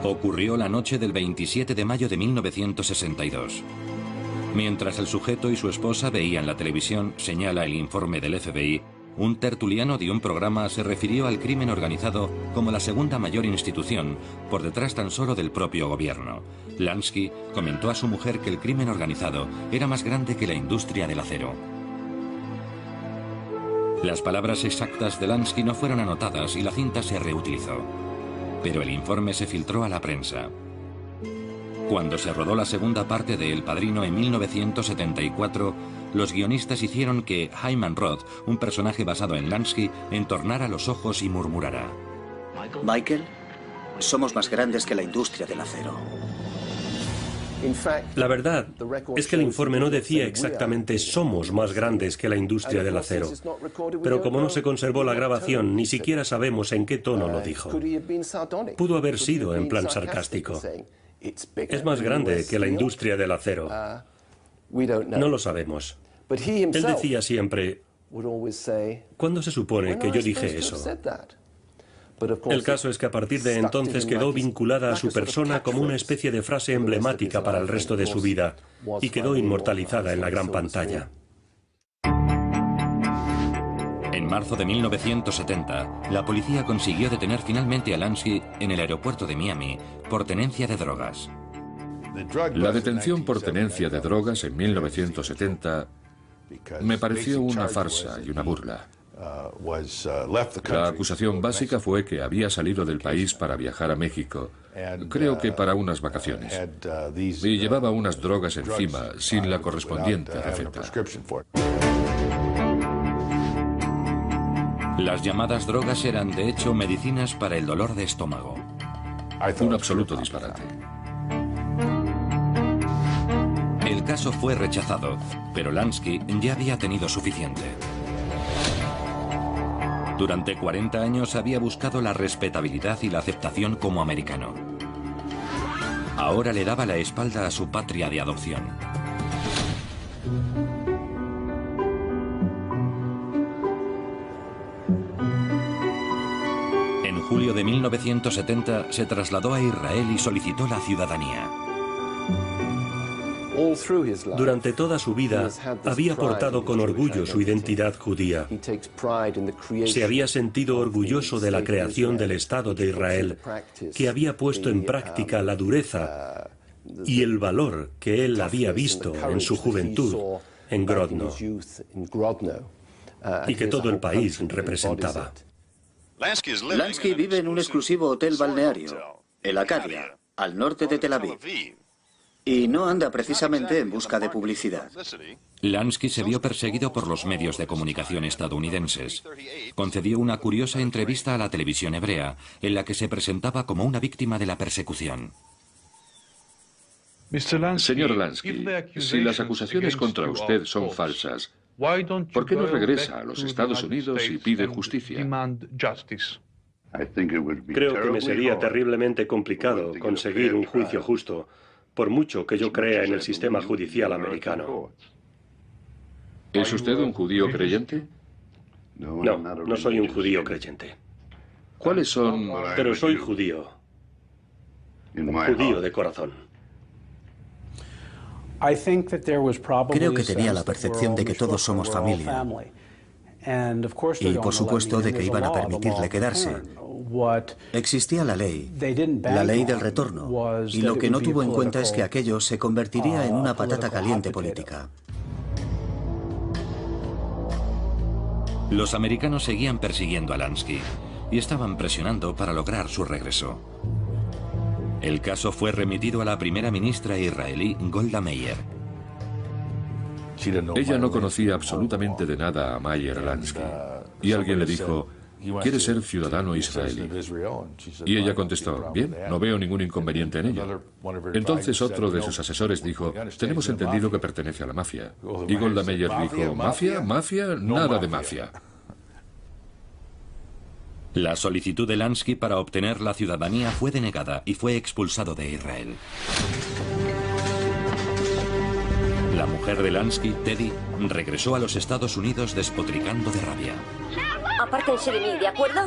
Ocurrió la noche del 27 de mayo de 1962. Mientras el sujeto y su esposa veían la televisión, señala el informe del FBI, un tertuliano de un programa se refirió al crimen organizado como la segunda mayor institución, por detrás tan solo del propio gobierno. Lansky comentó a su mujer que el crimen organizado era más grande que la industria del acero. Las palabras exactas de Lansky no fueron anotadas y la cinta se reutilizó. Pero el informe se filtró a la prensa. Cuando se rodó la segunda parte de El Padrino en 1974, los guionistas hicieron que Hyman Roth, un personaje basado en Lansky, entornara los ojos y murmurara: Michael, somos más grandes que la industria del acero. La verdad es que el informe no decía exactamente somos más grandes que la industria del acero, pero como no se conservó la grabación, ni siquiera sabemos en qué tono lo dijo. Pudo haber sido en plan sarcástico. Es más grande que la industria del acero. No lo sabemos. Él decía siempre, ¿cuándo se supone que yo dije eso? El caso es que a partir de entonces quedó vinculada a su persona como una especie de frase emblemática para el resto de su vida y quedó inmortalizada en la gran pantalla. En marzo de 1970, la policía consiguió detener finalmente a Lansky en el aeropuerto de Miami por tenencia de drogas. La detención por tenencia de drogas en 1970 me pareció una farsa y una burla. La acusación básica fue que había salido del país para viajar a México, creo que para unas vacaciones, y llevaba unas drogas encima sin la correspondiente receta. Las llamadas drogas eran de hecho medicinas para el dolor de estómago. Un absoluto disparate. El caso fue rechazado, pero Lansky ya había tenido suficiente. Durante 40 años había buscado la respetabilidad y la aceptación como americano. Ahora le daba la espalda a su patria de adopción. En julio de 1970 se trasladó a Israel y solicitó la ciudadanía. Durante toda su vida había portado con orgullo su identidad judía. Se había sentido orgulloso de la creación del Estado de Israel, que había puesto en práctica la dureza y el valor que él había visto en su juventud en Grodno y que todo el país representaba. Lansky vive en un exclusivo hotel balneario, el Acadia, al norte de Tel Aviv. Y no anda precisamente en busca de publicidad. Lansky se vio perseguido por los medios de comunicación estadounidenses. Concedió una curiosa entrevista a la televisión hebrea, en la que se presentaba como una víctima de la persecución. Señor Lansky, si las acusaciones contra usted son falsas, ¿por qué no regresa a los Estados Unidos y pide justicia? Creo que me sería terriblemente complicado conseguir un juicio justo, por mucho que yo crea en el sistema judicial americano. ¿Es usted un judío creyente? No, no soy un judío creyente. ¿Cuáles son...? Pero soy judío. Judío de corazón. Creo que tenía la percepción de que todos somos familia. Y por supuesto de que iban a permitirle quedarse. Existía la ley del retorno, y lo que no tuvo en cuenta es que aquello se convertiría en una patata caliente política. Los americanos seguían persiguiendo a Lansky y estaban presionando para lograr su regreso. El caso fue remitido a la primera ministra israelí Golda Meir. Ella no conocía absolutamente de nada a Meyer Lansky. Y alguien le dijo, ¿quiere ser ciudadano israelí? Y ella contestó, bien, no veo ningún inconveniente en ello. Entonces otro de sus asesores dijo, tenemos entendido que pertenece a la mafia. Y Golda Meir dijo, ¿mafia? ¿Mafia? Nada de mafia. La solicitud de Lansky para obtener la ciudadanía fue denegada y fue expulsado de Israel. La mujer de Lansky, Teddy, regresó a los Estados Unidos despotricando de rabia. Apártense de mí, ¿de acuerdo?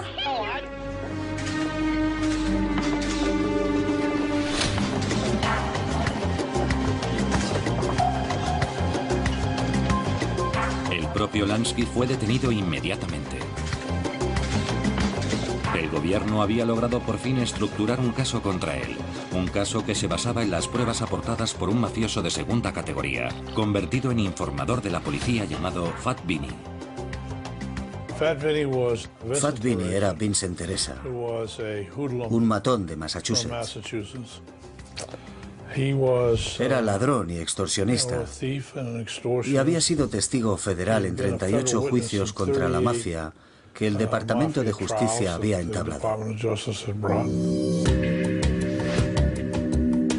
El propio Lansky fue detenido inmediatamente. El gobierno había logrado por fin estructurar un caso contra él, un caso que se basaba en las pruebas aportadas por un mafioso de segunda categoría, convertido en informador de la policía llamado Fat Vinny. Fat Vinny era Vincent Teresa, un matón de Massachusetts. Era ladrón y extorsionista, y había sido testigo federal en 38 juicios contra la mafia que el Departamento de Justicia había entablado.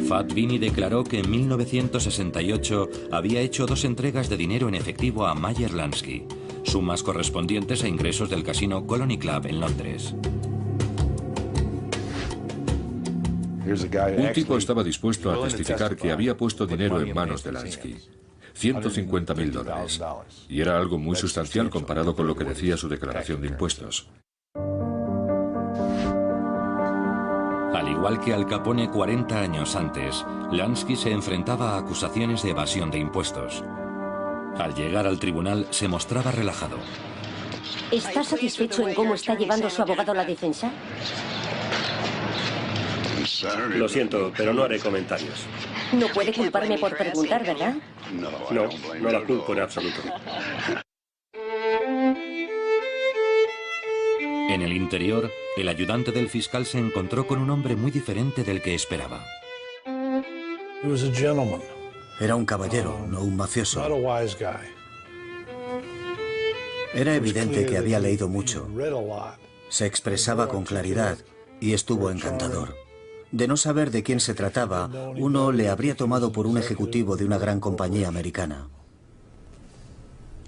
Fat Vinny declaró que en 1968 había hecho 2 entregas de dinero en efectivo a Meyer Lansky, sumas correspondientes a ingresos del casino Colony Club en Londres. Un tipo estaba dispuesto a testificar que había puesto dinero en manos de Lansky. $150.000. Y era algo muy sustancial comparado con lo que decía su declaración de impuestos. Al igual que Al Capone 40 años antes, Lansky se enfrentaba a acusaciones de evasión de impuestos. Al llegar al tribunal se mostraba relajado. ¿Está satisfecho en cómo está llevando su abogado la defensa? Lo siento, pero no haré comentarios. No puede culparme por preguntar, ¿verdad? No la culpo en absoluto. En el interior, el ayudante del fiscal se encontró con un hombre muy diferente del que esperaba. Era un caballero, no un mafioso. Era evidente que había leído mucho. Se expresaba con claridad y estuvo encantador. De no saber de quién se trataba, uno le habría tomado por un ejecutivo de una gran compañía americana.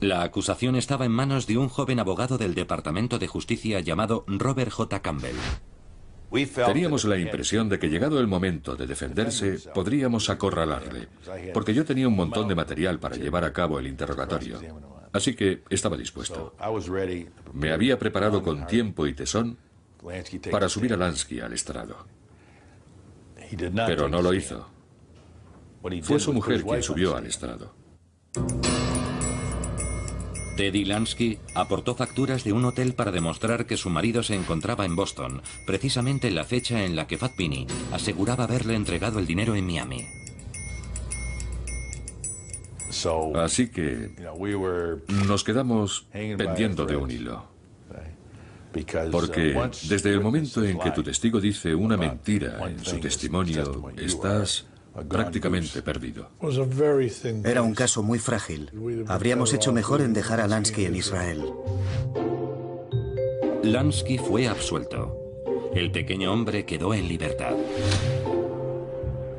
La acusación estaba en manos de un joven abogado del Departamento de Justicia llamado Robert J. Campbell. Teníamos la impresión de que llegado el momento de defenderse, podríamos acorralarle, porque yo tenía un montón de material para llevar a cabo el interrogatorio. Así que estaba dispuesto. Me había preparado con tiempo y tesón para subir a Lansky al estrado. Pero no lo hizo. Fue su mujer quien subió al estrado. Teddy Lansky aportó facturas de un hotel para demostrar que su marido se encontraba en Boston, precisamente en la fecha en la que Fat Vinny aseguraba haberle entregado el dinero en Miami. Así que nos quedamos pendiendo de un hilo. Porque desde el momento en que tu testigo dice una mentira en su testimonio, estás prácticamente perdido. Era un caso muy frágil. Habríamos hecho mejor en dejar a Lansky en Israel. Lansky fue absuelto. El pequeño hombre quedó en libertad.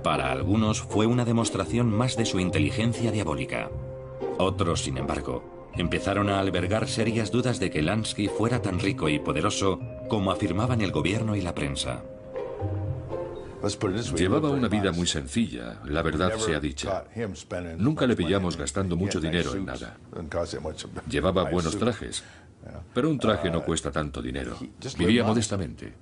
Para algunos fue una demostración más de su inteligencia diabólica. Otros, sin embargo, empezaron a albergar serias dudas de que Lansky fuera tan rico y poderoso como afirmaban el gobierno y la prensa. Llevaba una vida muy sencilla, la verdad sea dicha. Nunca le pillamos gastando mucho dinero en nada. Llevaba buenos trajes, pero un traje no cuesta tanto dinero. Vivía modestamente.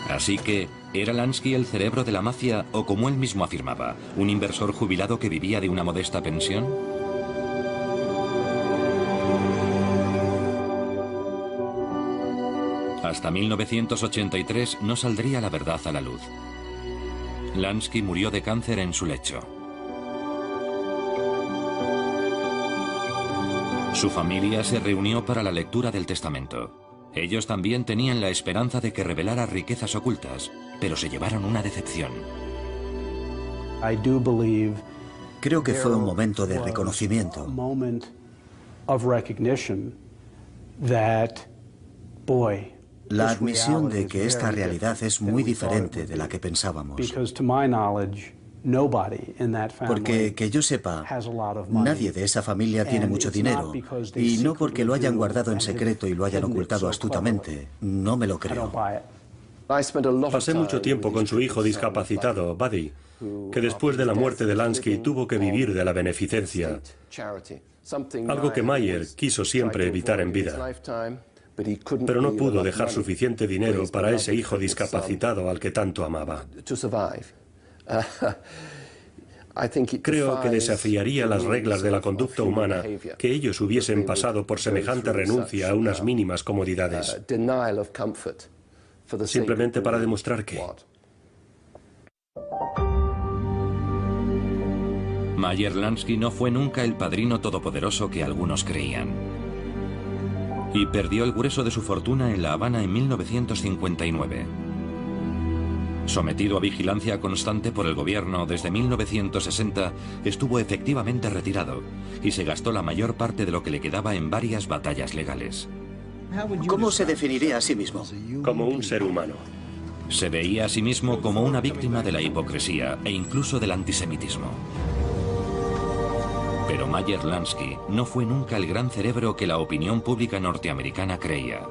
Así que, ¿era Lansky el cerebro de la mafia o, como él mismo afirmaba, un inversor jubilado que vivía de una modesta pensión? Hasta 1983 no saldría la verdad a la luz. Lansky murió de cáncer en su lecho. Su familia se reunió para la lectura del testamento. Ellos también tenían la esperanza de que revelara riquezas ocultas, pero se llevaron una decepción. Creo que fue un momento de reconocimiento. La admisión de que esta realidad es muy diferente de la que pensábamos. Porque, que yo sepa, nadie de esa familia tiene mucho dinero, y no porque lo hayan guardado en secreto y lo hayan ocultado astutamente. No me lo creo. Pasé mucho tiempo con su hijo discapacitado, Buddy, que después de la muerte de Lansky tuvo que vivir de la beneficencia, algo que Mayer quiso siempre evitar en vida. Pero no pudo dejar suficiente dinero para ese hijo discapacitado al que tanto amaba. Creo que desafiaría las reglas de la conducta humana que ellos hubiesen pasado por semejante renuncia a unas mínimas comodidades, simplemente para demostrar que... Mayer Lansky no fue nunca el padrino todopoderoso que algunos creían. Y perdió el grueso de su fortuna en La Habana en 1959. Sometido a vigilancia constante por el gobierno desde 1960, estuvo efectivamente retirado y se gastó la mayor parte de lo que le quedaba en varias batallas legales. ¿Cómo se definiría a sí mismo? Como un ser humano. Se veía a sí mismo como una víctima de la hipocresía e incluso del antisemitismo. Pero Mayer Lansky no fue nunca el gran cerebro que la opinión pública norteamericana creía.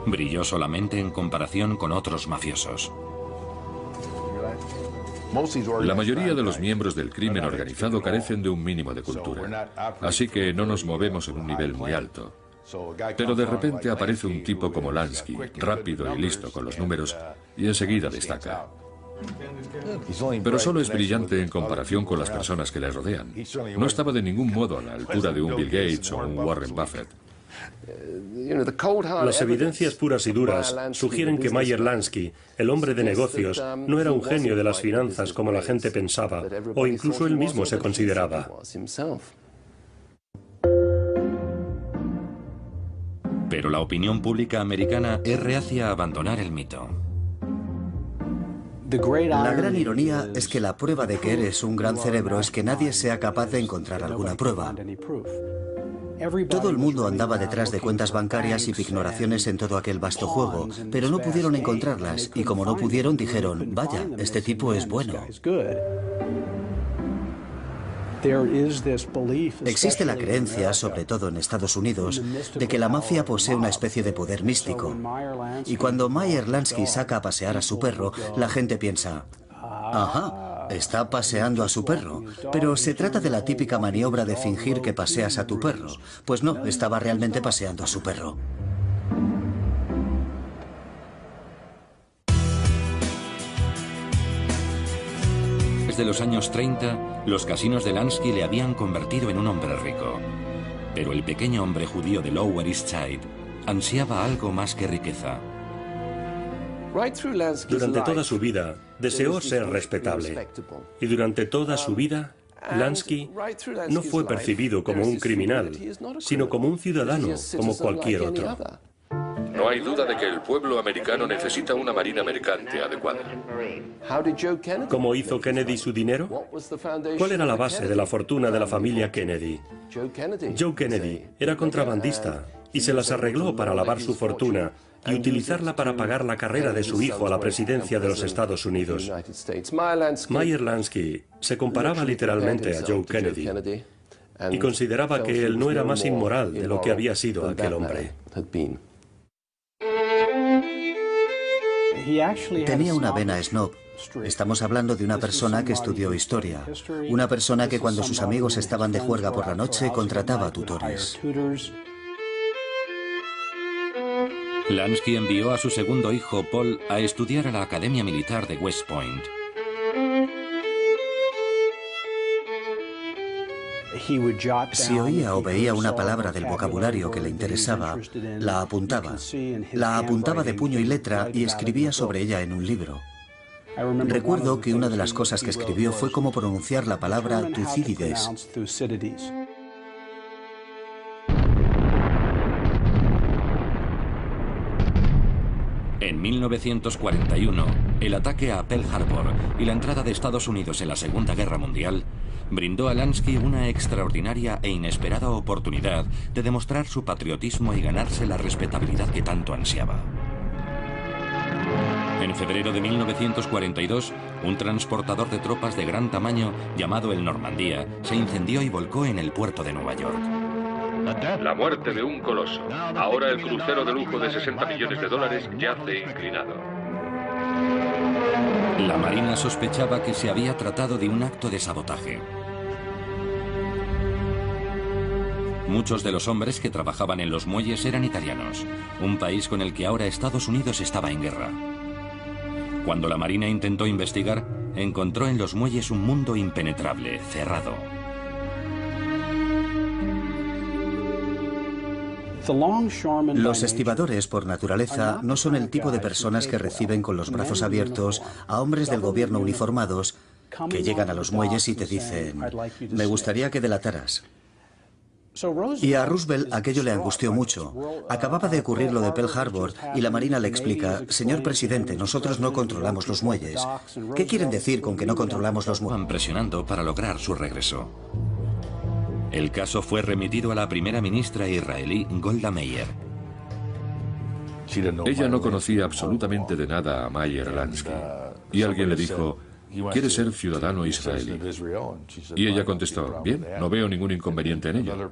Brilló solamente en comparación con otros mafiosos. La mayoría de los miembros del crimen organizado carecen de un mínimo de cultura, así que no nos movemos en un nivel muy alto. Pero de repente aparece un tipo como Lansky, rápido y listo con los números, y enseguida destaca. Pero solo es brillante en comparación con las personas que le rodean. No estaba de ningún modo a la altura de un Bill Gates o un Warren Buffett. Las evidencias puras y duras sugieren que Mayer Lansky, el hombre de negocios, no era un genio de las finanzas como la gente pensaba, o incluso él mismo se consideraba. Pero la opinión pública americana es reacia a abandonar el mito. La gran ironía es que la prueba de que eres un gran cerebro es que nadie sea capaz de encontrar alguna prueba. Todo el mundo andaba detrás de cuentas bancarias y pignoraciones en todo aquel vasto juego, pero no pudieron encontrarlas, y como no pudieron, dijeron, vaya, este tipo es bueno. Existe la creencia, sobre todo en Estados Unidos, de que la mafia posee una especie de poder místico. Y cuando Mayer Lansky saca a pasear a su perro, la gente piensa, ajá, está paseando a su perro. Pero se trata de la típica maniobra de fingir que paseas a tu perro. Pues no, estaba realmente paseando a su perro. Desde los años 30, los casinos de Lansky le habían convertido en un hombre rico. Pero el pequeño hombre judío de Lower East Side ansiaba algo más que riqueza. Durante toda su vida, deseó ser respetable. Y durante toda su vida, Lansky no fue percibido como un criminal, sino como un ciudadano, como cualquier otro. No hay duda de que el pueblo americano necesita una marina mercante adecuada. ¿Cómo hizo Kennedy su dinero? ¿Cuál era la base de la fortuna de la familia Kennedy? Joe Kennedy era contrabandista y se las arregló para lavar su fortuna y utilizarla para pagar la carrera de su hijo a la presidencia de los Estados Unidos. Mayer Lansky se comparaba literalmente a Joe Kennedy y consideraba que él no era más inmoral de lo que había sido aquel hombre. Tenía una vena snob. Estamos hablando de una persona que estudió historia, una persona que cuando sus amigos estaban de juerga por la noche contrataba tutores. Lansky envió a su segundo hijo, Paul, a estudiar a la Academia Militar de West Point. Si oía o veía una palabra del vocabulario que le interesaba, la apuntaba. La apuntaba de puño y letra y escribía sobre ella en un libro. Recuerdo que una de las cosas que escribió fue cómo pronunciar la palabra Tucídides. En 1941, el ataque a Pearl Harbor y la entrada de Estados Unidos en la Segunda Guerra Mundial brindó a Lansky una extraordinaria e inesperada oportunidad de demostrar su patriotismo y ganarse la respetabilidad que tanto ansiaba. En febrero de 1942, un transportador de tropas de gran tamaño, llamado el Normandía, se incendió y volcó en el puerto de Nueva York. La muerte de un coloso. Ahora el crucero de lujo de $60 millones yace inclinado. La Marina sospechaba que se había tratado de un acto de sabotaje. Muchos de los hombres que trabajaban en los muelles eran italianos, un país con el que ahora Estados Unidos estaba en guerra. Cuando la Marina intentó investigar, encontró en los muelles un mundo impenetrable, cerrado. Los estibadores, por naturaleza, no son el tipo de personas que reciben con los brazos abiertos a hombres del gobierno uniformados que llegan a los muelles y te dicen, me gustaría que delataras. Y a Roosevelt aquello le angustió mucho. Acababa de ocurrir lo de Pearl Harbor y la Marina le explica, señor presidente, nosotros no controlamos los muelles. ¿Qué quieren decir con que no controlamos los muelles? Estaban presionando para lograr su regreso. El caso fue remitido a la primera ministra israelí Golda Meir. Ella no conocía absolutamente de nada a Meyer Lansky. Y alguien le dijo, ¿quiere ser ciudadano israelí? Y ella contestó, bien, no veo ningún inconveniente en ello.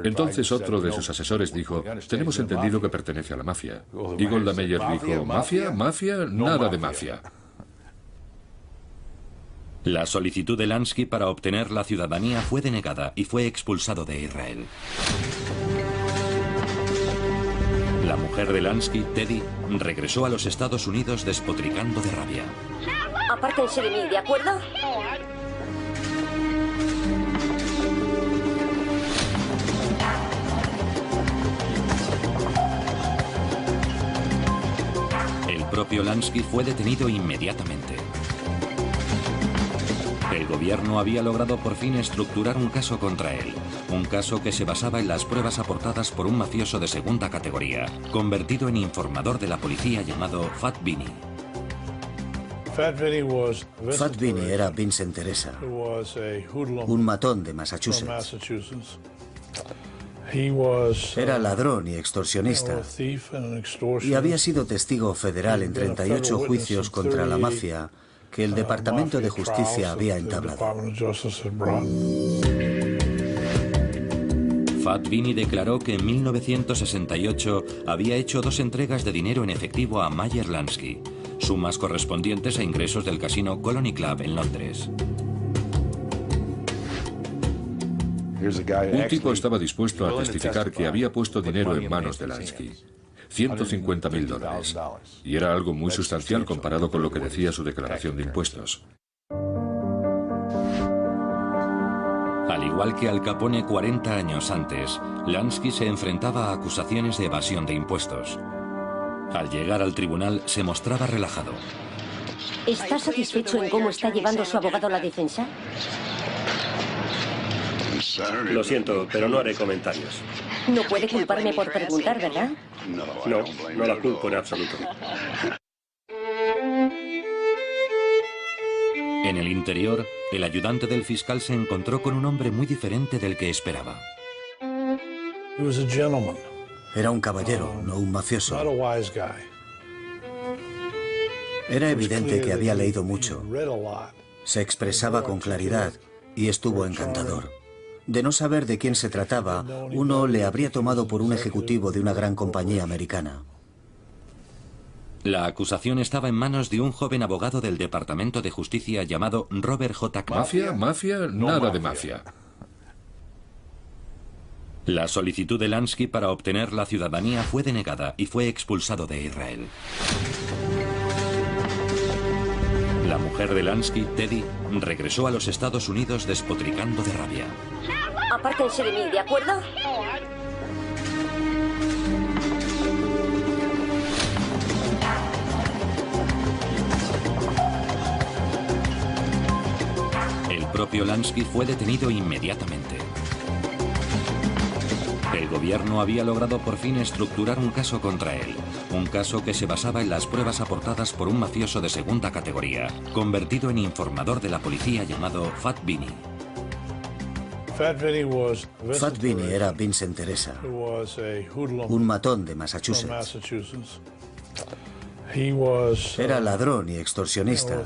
Entonces otro de sus asesores dijo, tenemos entendido que pertenece a la mafia. Y Golda Meir dijo, ¿mafia? ¿Mafia? Nada de mafia. La solicitud de Lansky para obtener la ciudadanía fue denegada y fue expulsado de Israel. La mujer de Lansky, Teddy, regresó a los Estados Unidos despotricando de rabia. Apártense de mí, ¿de acuerdo? El propio Lansky fue detenido inmediatamente. El gobierno había logrado por fin estructurar un caso contra él, un caso que se basaba en las pruebas aportadas por un mafioso de segunda categoría, convertido en informador de la policía llamado Fat Vinny. Fat Vinny era Vincent Teresa, un matón de Massachusetts. Era ladrón y extorsionista y había sido testigo federal en 38 juicios contra la mafia que el Departamento de Justicia había entablado. Fat Vinny declaró que en 1968 había hecho 2 entregas de dinero en efectivo a Meyer Lansky, sumas correspondientes a ingresos del casino Colony Club en Londres. Un tipo estaba dispuesto a testificar que había puesto dinero en manos de Lansky. $150.000. Y era algo muy sustancial comparado con lo que decía su declaración de impuestos. Al igual que Al Capone 40 años antes, Lansky se enfrentaba a acusaciones de evasión de impuestos. Al llegar al tribunal se mostraba relajado. ¿Está satisfecho en cómo está llevando su abogado la defensa? Lo siento, pero no haré comentarios. No puede culparme por preguntar, ¿verdad? No la culpo en absoluto. En el interior, el ayudante del fiscal se encontró con un hombre muy diferente del que esperaba. Era un caballero, no un mafioso. Era evidente que había leído mucho. Se expresaba con claridad y estuvo encantador. De no saber de quién se trataba, uno le habría tomado por un ejecutivo de una gran compañía americana. La acusación estaba en manos de un joven abogado del Departamento de Justicia llamado Robert J. Campbell. ¿Mafia? Nada de mafia. La solicitud de Lansky para obtener la ciudadanía fue denegada y fue expulsado de Israel. La mujer de Lansky, Teddy, regresó a los Estados Unidos despotricando de rabia. Apártense de mí, ¿de acuerdo? El propio Lansky fue detenido inmediatamente. El gobierno había logrado por fin estructurar un caso contra él. Un caso que se basaba en las pruebas aportadas por un mafioso de segunda categoría, convertido en informador de la policía llamado Fat Vinny. Fat Vinny era Vincent Teresa, un matón de Massachusetts. Era ladrón y extorsionista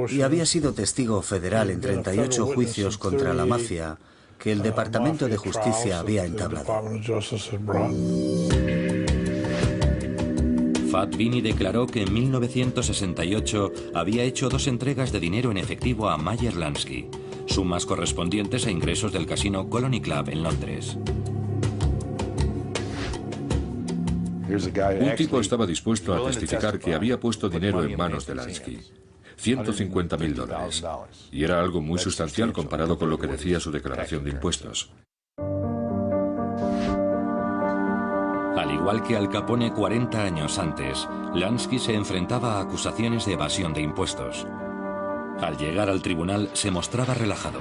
y había sido testigo federal en 38 juicios contra la mafia que el Departamento de Justicia había entablado. Fat Vinny declaró que en 1968 había hecho 2 entregas de dinero en efectivo a Meyer Lansky, sumas correspondientes a ingresos del casino Colony Club en Londres. Un tipo estaba dispuesto a testificar que había puesto dinero en manos de Lansky. $150.000. Y era algo muy sustancial comparado con lo que decía su declaración de impuestos. Al igual que Al Capone 40 años antes, Lansky se enfrentaba a acusaciones de evasión de impuestos. Al llegar al tribunal se mostraba relajado.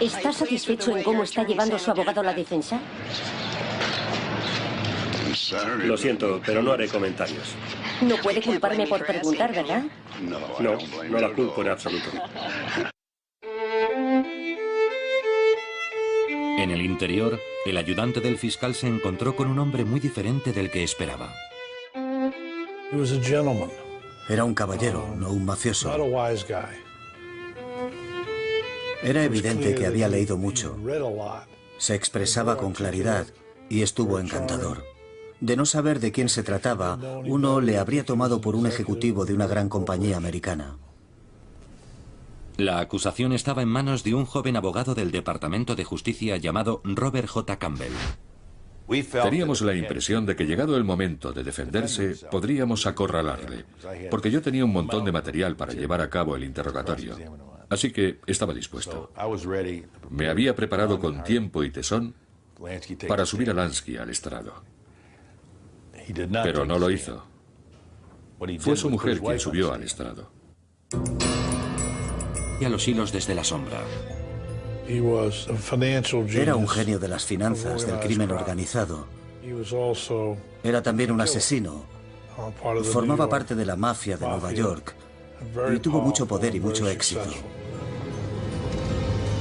¿Está satisfecho en cómo está llevando su abogado la defensa? Lo siento, pero no haré comentarios. No puede culparme por preguntar, ¿verdad? No la culpo en absoluto. En el interior, el ayudante del fiscal se encontró con un hombre muy diferente del que esperaba. Era un caballero, no un mafioso. Era evidente que había leído mucho. Se expresaba con claridad y estuvo encantador. De no saber de quién se trataba, uno le habría tomado por un ejecutivo de una gran compañía americana. La acusación estaba en manos de un joven abogado del Departamento de Justicia llamado Robert J. Campbell. Teníamos la impresión de que llegado el momento de defenderse, podríamos acorralarle, porque yo tenía un montón de material para llevar a cabo el interrogatorio. Así que estaba dispuesto. Me había preparado con tiempo y tesón para subir a Lansky al estrado. Pero no lo hizo. Fue su mujer quien subió al estrado. Y a los hilos desde la sombra. Era un genio de las finanzas, del crimen organizado. Era también un asesino. Formaba parte de la mafia de Nueva York y tuvo mucho poder y mucho éxito.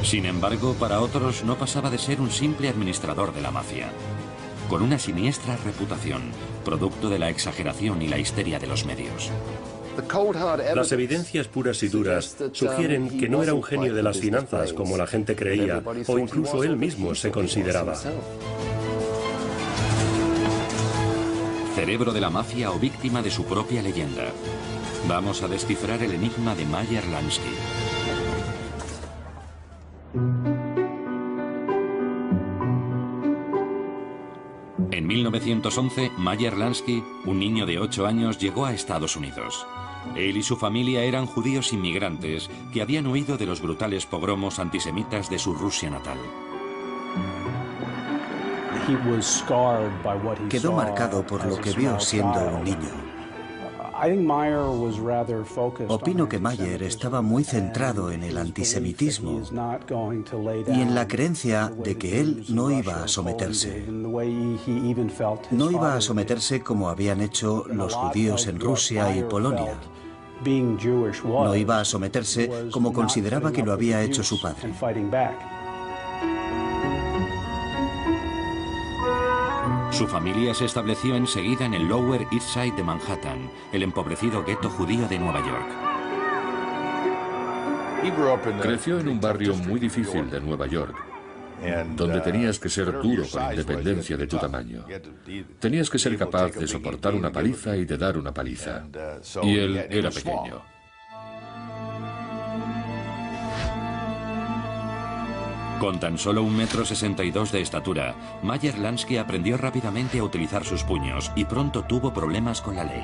Sin embargo, para otros no pasaba de ser un simple administrador de la mafia, con una siniestra reputación, producto de la exageración y la histeria de los medios. Las evidencias puras y duras sugieren que no era un genio de las finanzas como la gente creía, o incluso él mismo se consideraba. Cerebro de la mafia o víctima de su propia leyenda. Vamos a descifrar el enigma de Meyer Lansky. En 1911, Meyer Lansky, un niño de 8 años, llegó a Estados Unidos. Él y su familia eran judíos inmigrantes que habían huido de los brutales pogromos antisemitas de su Rusia natal. Quedó marcado por lo que vio siendo un niño. Opino que Meyer estaba muy centrado en el antisemitismo y en la creencia de que él no iba a someterse. No iba a someterse como habían hecho los judíos en Rusia y Polonia. No iba a someterse como consideraba que lo había hecho su padre. Su familia se estableció enseguida en el Lower East Side de Manhattan, el empobrecido gueto judío de Nueva York. Creció en un barrio muy difícil de Nueva York, donde tenías que ser duro con independencia de tu tamaño. Tenías que ser capaz de soportar una paliza y de dar una paliza. Y él era pequeño. Con tan solo 1,62 m de estatura, Meyer Lansky aprendió rápidamente a utilizar sus puños y pronto tuvo problemas con la ley.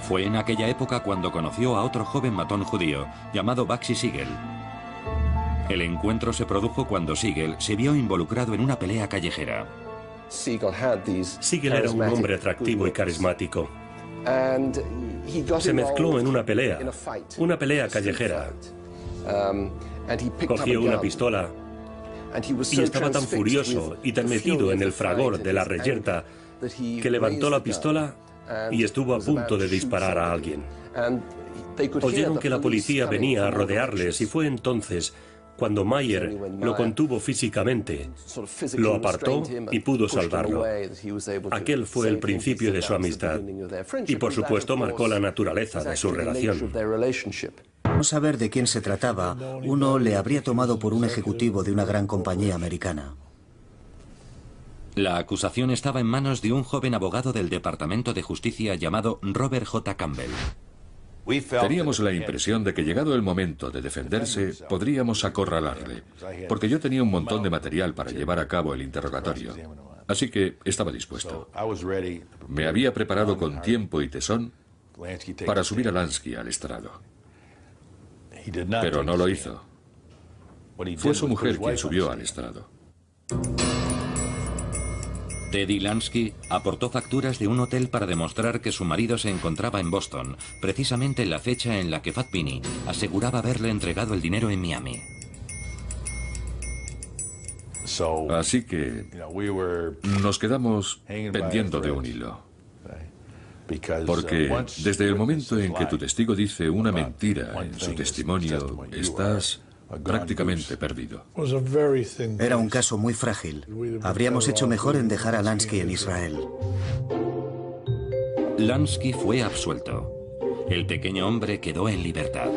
Fue en aquella época cuando conoció a otro joven matón judío llamado Baxi Siegel. El encuentro se produjo cuando Siegel se vio involucrado en una pelea callejera. Siegel era un hombre atractivo y carismático. Se mezcló en una pelea callejera. Cogió una pistola y estaba tan furioso y tan metido en el fragor de la reyerta que levantó la pistola y estuvo a punto de disparar a alguien. Oyeron que la policía venía a rodearles y fue entonces cuando Meyer lo contuvo físicamente, lo apartó y pudo salvarlo. Aquel fue el principio de su amistad y, por supuesto, marcó la naturaleza de su relación. No saber de quién se trataba, uno le habría tomado por un ejecutivo de una gran compañía americana. La acusación estaba en manos de un joven abogado del Departamento de Justicia llamado Robert J. Campbell. Teníamos la impresión de que llegado el momento de defenderse, podríamos acorralarle, porque yo tenía un montón de material para llevar a cabo el interrogatorio. Así que estaba dispuesto. Me había preparado con tiempo y tesón para subir a Lansky al estrado. Pero no lo hizo. Fue su mujer quien subió al estrado. Teddy Lansky aportó facturas de un hotel para demostrar que su marido se encontraba en Boston, precisamente en la fecha en la que Fat Binnie aseguraba haberle entregado el dinero en Miami. Así que nos quedamos pendiendo de un hilo. Porque desde el momento en que tu testigo dice una mentira en su testimonio, estás prácticamente perdido. Era un caso muy frágil. Habríamos hecho mejor en dejar a Lansky en Israel. Lansky fue absuelto. El pequeño hombre quedó en libertad.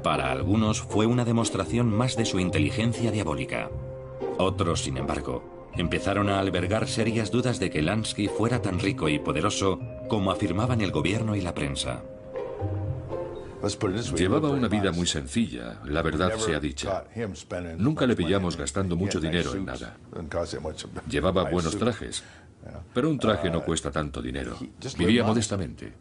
Para algunos fue una demostración más de su inteligencia diabólica. Otros, sin embargo, empezaron a albergar serias dudas de que Lansky fuera tan rico y poderoso como afirmaban el gobierno y la prensa. Llevaba una vida muy sencilla, la verdad sea dicha. Nunca le pillamos gastando mucho dinero en nada. Llevaba buenos trajes, pero un traje no cuesta tanto dinero. Vivía modestamente.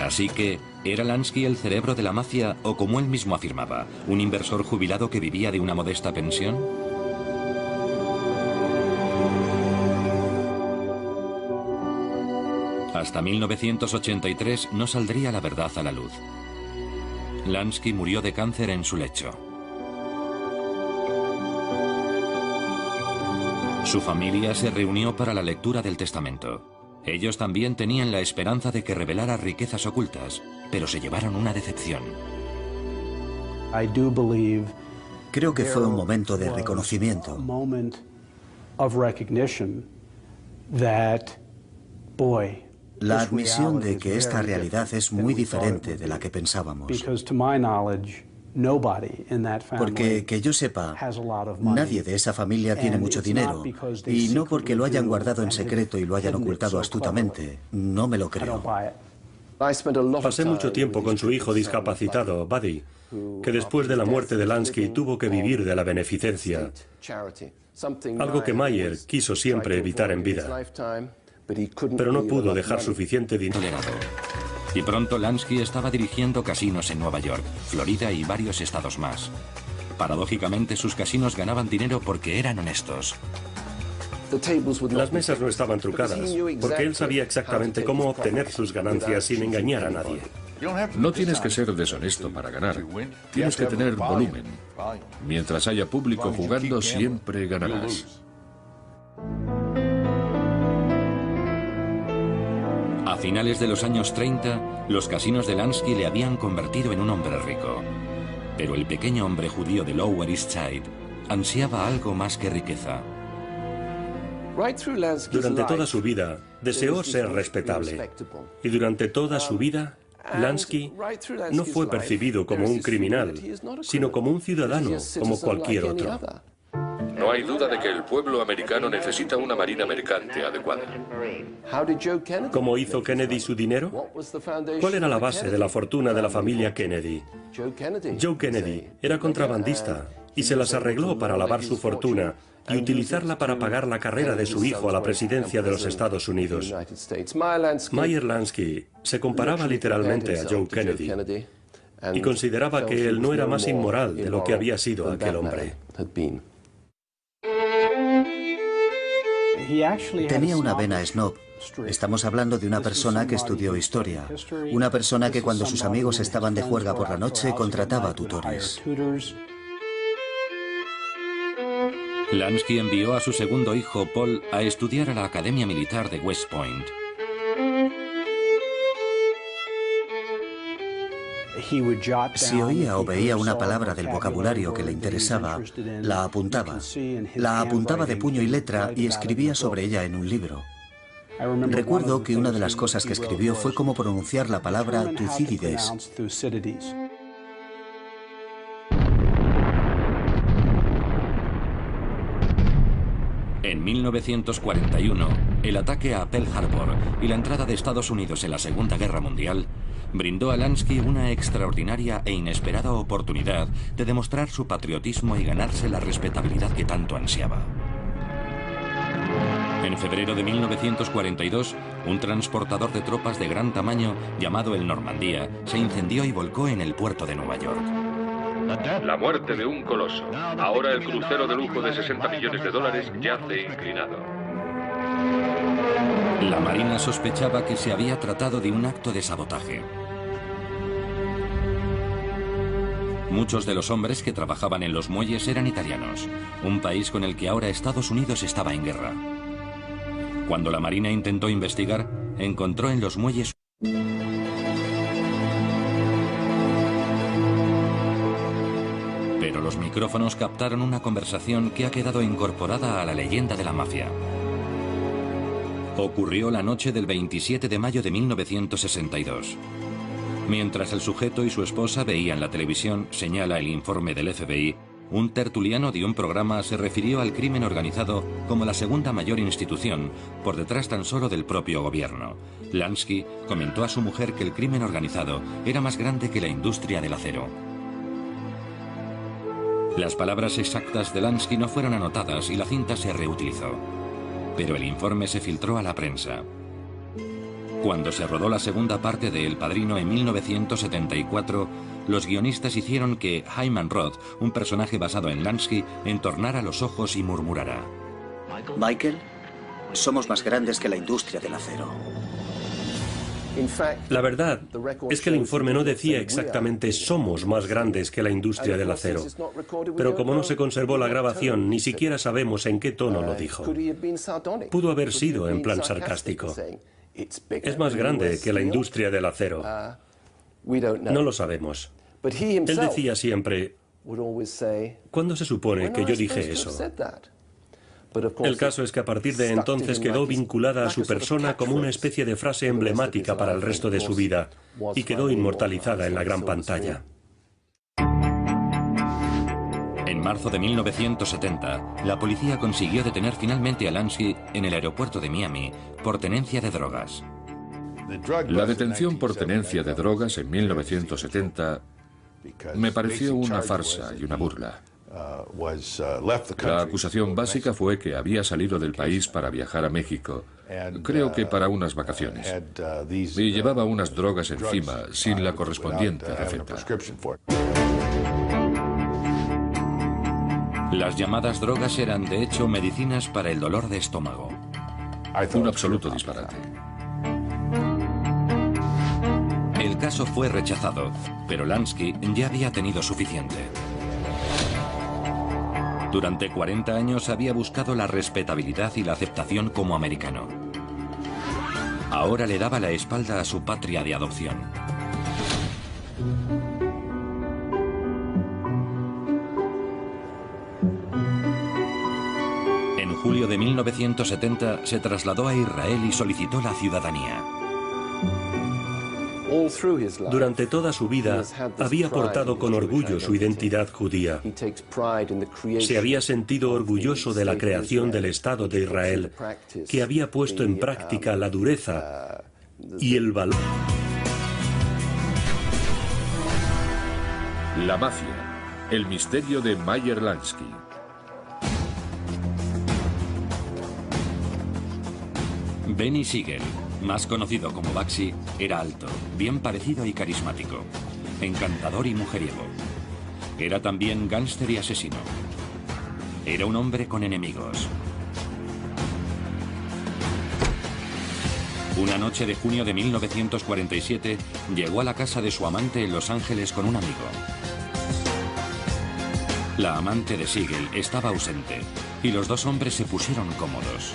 Así que, ¿era Lansky el cerebro de la mafia o, como él mismo afirmaba, un inversor jubilado que vivía de una modesta pensión? Hasta 1983 no saldría la verdad a la luz. Lansky murió de cáncer en su lecho. Su familia se reunió para la lectura del testamento. Ellos también tenían la esperanza de que revelara riquezas ocultas, pero se llevaron una decepción. Creo que fue un momento de reconocimiento. La admisión de que esta realidad es muy diferente de la que pensábamos. Porque, que yo sepa, nadie de esa familia tiene mucho dinero. Y no porque lo hayan guardado en secreto y lo hayan ocultado astutamente. No me lo creo. Pasé mucho tiempo con su hijo discapacitado, Buddy, que después de la muerte de Lansky tuvo que vivir de la beneficencia. Algo que Meyer quiso siempre evitar en vida. Pero no pudo dejar suficiente dinero. Y pronto Lansky estaba dirigiendo casinos en Nueva York, Florida y varios estados más. Paradójicamente, sus casinos ganaban dinero porque eran honestos. Las mesas no estaban trucadas, porque él sabía exactamente cómo obtener sus ganancias sin engañar a nadie. No tienes que ser deshonesto para ganar. Tienes que tener volumen. Mientras haya público jugando, siempre ganarás. A finales de los años 30, los casinos de Lansky le habían convertido en un hombre rico. Pero el pequeño hombre judío de Lower East Side ansiaba algo más que riqueza. Durante toda su vida deseó ser respetable. Y durante toda su vida Lansky no fue percibido como un criminal, sino como un ciudadano, como cualquier otro. No hay duda de que el pueblo americano necesita una marina mercante adecuada. ¿Cómo hizo Kennedy su dinero? ¿Cuál era la base de la fortuna de la familia Kennedy? Joe Kennedy era contrabandista y se las arregló para lavar su fortuna y utilizarla para pagar la carrera de su hijo a la presidencia de los Estados Unidos. Meyer Lansky se comparaba literalmente a Joe Kennedy y consideraba que él no era más inmoral de lo que había sido aquel hombre. Tenía una vena snob. Estamos hablando de una persona que estudió historia, una persona que cuando sus amigos estaban de juerga por la noche contrataba tutores. Lansky envió a su segundo hijo, Paul, a estudiar a la Academia Militar de West Point. Si oía o veía una palabra del vocabulario que le interesaba, la apuntaba. La apuntaba de puño y letra y escribía sobre ella en un libro. Recuerdo que una de las cosas que escribió fue cómo pronunciar la palabra Tucídides. En 1941, el ataque a Pearl Harbor y la entrada de Estados Unidos en la Segunda Guerra Mundial brindó a Lansky una extraordinaria e inesperada oportunidad de demostrar su patriotismo y ganarse la respetabilidad que tanto ansiaba. En febrero de 1942, un transportador de tropas de gran tamaño llamado el Normandía se incendió y volcó en el puerto de Nueva York. La muerte de un coloso. Ahora el crucero de lujo de $60 millones yace inclinado. La Marina sospechaba que se había tratado de un acto de sabotaje. Muchos de los hombres que trabajaban en los muelles eran italianos, un país con el que ahora Estados Unidos estaba en guerra. Cuando la Marina intentó investigar, encontró en los muelles pero los micrófonos captaron una conversación que ha quedado incorporada a la leyenda de la mafia. Ocurrió la noche del 27 de mayo de 1962. Mientras el sujeto y su esposa veían la televisión, señala el informe del FBI, un tertuliano de un programa se refirió al crimen organizado como la segunda mayor institución, por detrás tan solo del propio gobierno. Lansky comentó a su mujer que el crimen organizado era más grande que la industria del acero. Las palabras exactas de Lansky no fueron anotadas y la cinta se reutilizó. Pero el informe se filtró a la prensa. Cuando se rodó la segunda parte de El Padrino en 1974, los guionistas hicieron que Hyman Roth, un personaje basado en Lansky, entornara los ojos y murmurara: Michael, somos más grandes que la industria del acero. La verdad es que el informe no decía exactamente somos más grandes que la industria del acero, pero como no se conservó la grabación, ni siquiera sabemos en qué tono lo dijo. Pudo haber sido en plan sarcástico. Es más grande que la industria del acero. No lo sabemos. Él decía siempre: ¿cuándo se supone que yo dije eso? El caso es que a partir de entonces quedó vinculada a su persona como una especie de frase emblemática para el resto de su vida y quedó inmortalizada en la gran pantalla. En marzo de 1970, la policía consiguió detener finalmente a Lansky en el aeropuerto de Miami por tenencia de drogas. La detención por tenencia de drogas en 1970 me pareció una farsa y una burla. La acusación básica fue que había salido del país para viajar a México, creo que para unas vacaciones, y llevaba unas drogas encima sin la correspondiente receta. Las llamadas drogas eran, de hecho, medicinas para el dolor de estómago. Un absoluto disparate. El caso fue rechazado, pero Lansky ya había tenido suficiente. Durante 40 años había buscado la respetabilidad y la aceptación como americano. Ahora le daba la espalda a su patria de adopción. En julio de 1970 se trasladó a Israel y solicitó la ciudadanía. Durante toda su vida había portado con orgullo su identidad judía. Se había sentido orgulloso de la creación del Estado de Israel, que había puesto en práctica la dureza y el valor. La mafia, el misterio de Meyer Lansky. Benny Siegel, más conocido como Baxi, era alto, bien parecido y carismático, encantador y mujeriego. Era también gángster y asesino. Era un hombre con enemigos. Una noche de junio de 1947, llegó a la casa de su amante en Los Ángeles con un amigo. La amante de Siegel estaba ausente y los dos hombres se pusieron cómodos.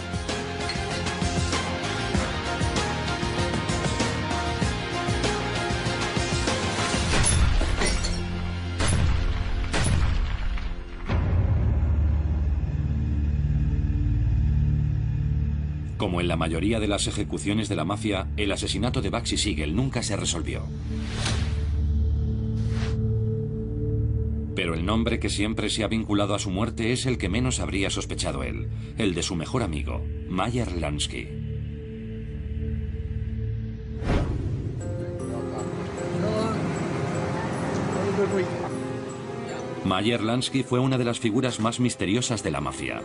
Como en la mayoría de las ejecuciones de la mafia, el asesinato de Baxi Siegel nunca se resolvió. Pero el nombre que siempre se ha vinculado a su muerte es el que menos habría sospechado él, el de su mejor amigo, Meyer Lansky. Meyer Lansky fue una de las figuras más misteriosas de la mafia.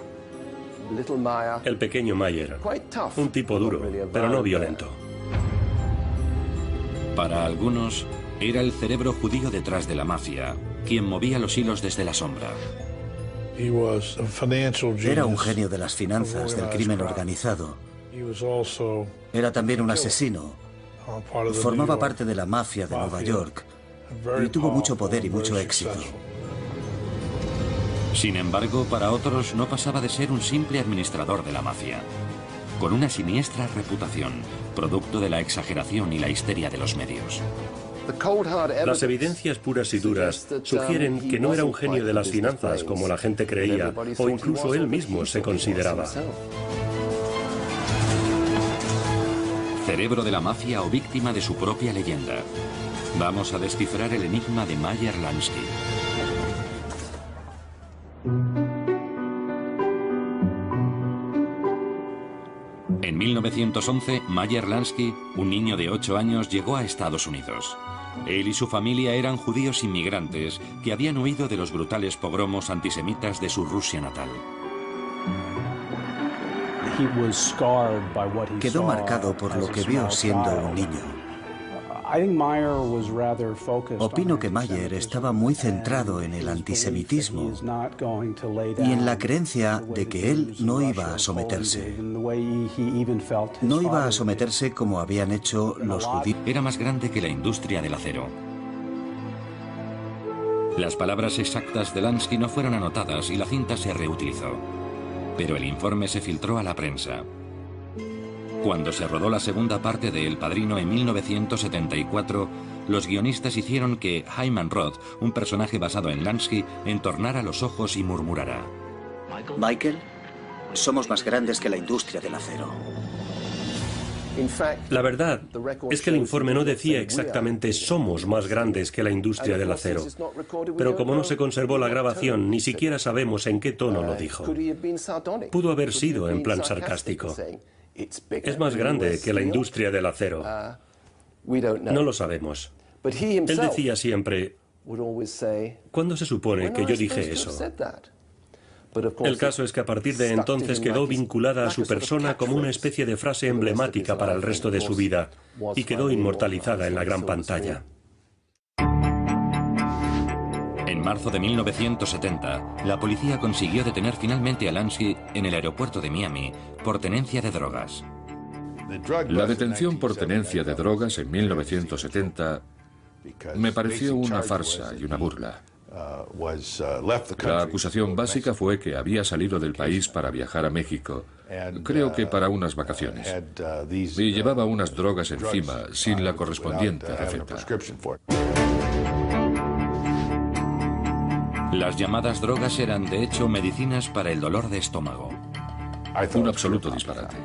El pequeño Meyer, un tipo duro, pero no violento. Para algunos, era el cerebro judío detrás de la mafia, quien movía los hilos desde la sombra. Era un genio de las finanzas, del crimen organizado. Era también un asesino. Formaba parte de la mafia de Nueva York y tuvo mucho poder y mucho éxito. Sin embargo, para otros no pasaba de ser un simple administrador de la mafia, con una siniestra reputación, producto de la exageración y la histeria de los medios. Las evidencias puras y duras sugieren que no era un genio de las finanzas como la gente creía, o incluso él mismo se consideraba. Cerebro de la mafia o víctima de su propia leyenda. Vamos a descifrar el enigma de Meyer Lansky. En 1911, Meyer Lansky, un niño de 8 años, llegó a Estados Unidos. Él y su familia eran judíos inmigrantes que habían huido de los brutales pogromos antisemitas de su Rusia natal. Quedó marcado por lo que vio siendo un niño. Opino que Meyer estaba muy centrado en el antisemitismo y en la creencia de que él no iba a someterse. No iba a someterse como habían hecho los judíos. Era más grande que la industria del acero. Las palabras exactas de Lansky no fueron anotadas y la cinta se reutilizó. Pero el informe se filtró a la prensa. Cuando se rodó la segunda parte de El Padrino en 1974, los guionistas hicieron que Hyman Roth, un personaje basado en Lansky, entornara los ojos y murmurara: Michael, somos más grandes que la industria del acero. La verdad es que el informe no decía exactamente somos más grandes que la industria del acero, pero como no se conservó la grabación, ni siquiera sabemos en qué tono lo dijo. Pudo haber sido en plan sarcástico. Es más grande que la industria del acero. No lo sabemos. Él decía siempre: ¿cuándo se supone que yo dije eso? El caso es que a partir de entonces quedó vinculada a su persona como una especie de frase emblemática para el resto de su vida y quedó inmortalizada en la gran pantalla. En marzo de 1970, la policía consiguió detener finalmente a Lansky en el aeropuerto de Miami por tenencia de drogas. La detención por tenencia de drogas en 1970 me pareció una farsa y una burla. La acusación básica fue que había salido del país para viajar a México, creo que para unas vacaciones, y llevaba unas drogas encima sin la correspondiente receta. Las llamadas drogas eran, de hecho, medicinas para el dolor de estómago. Un absoluto disparate.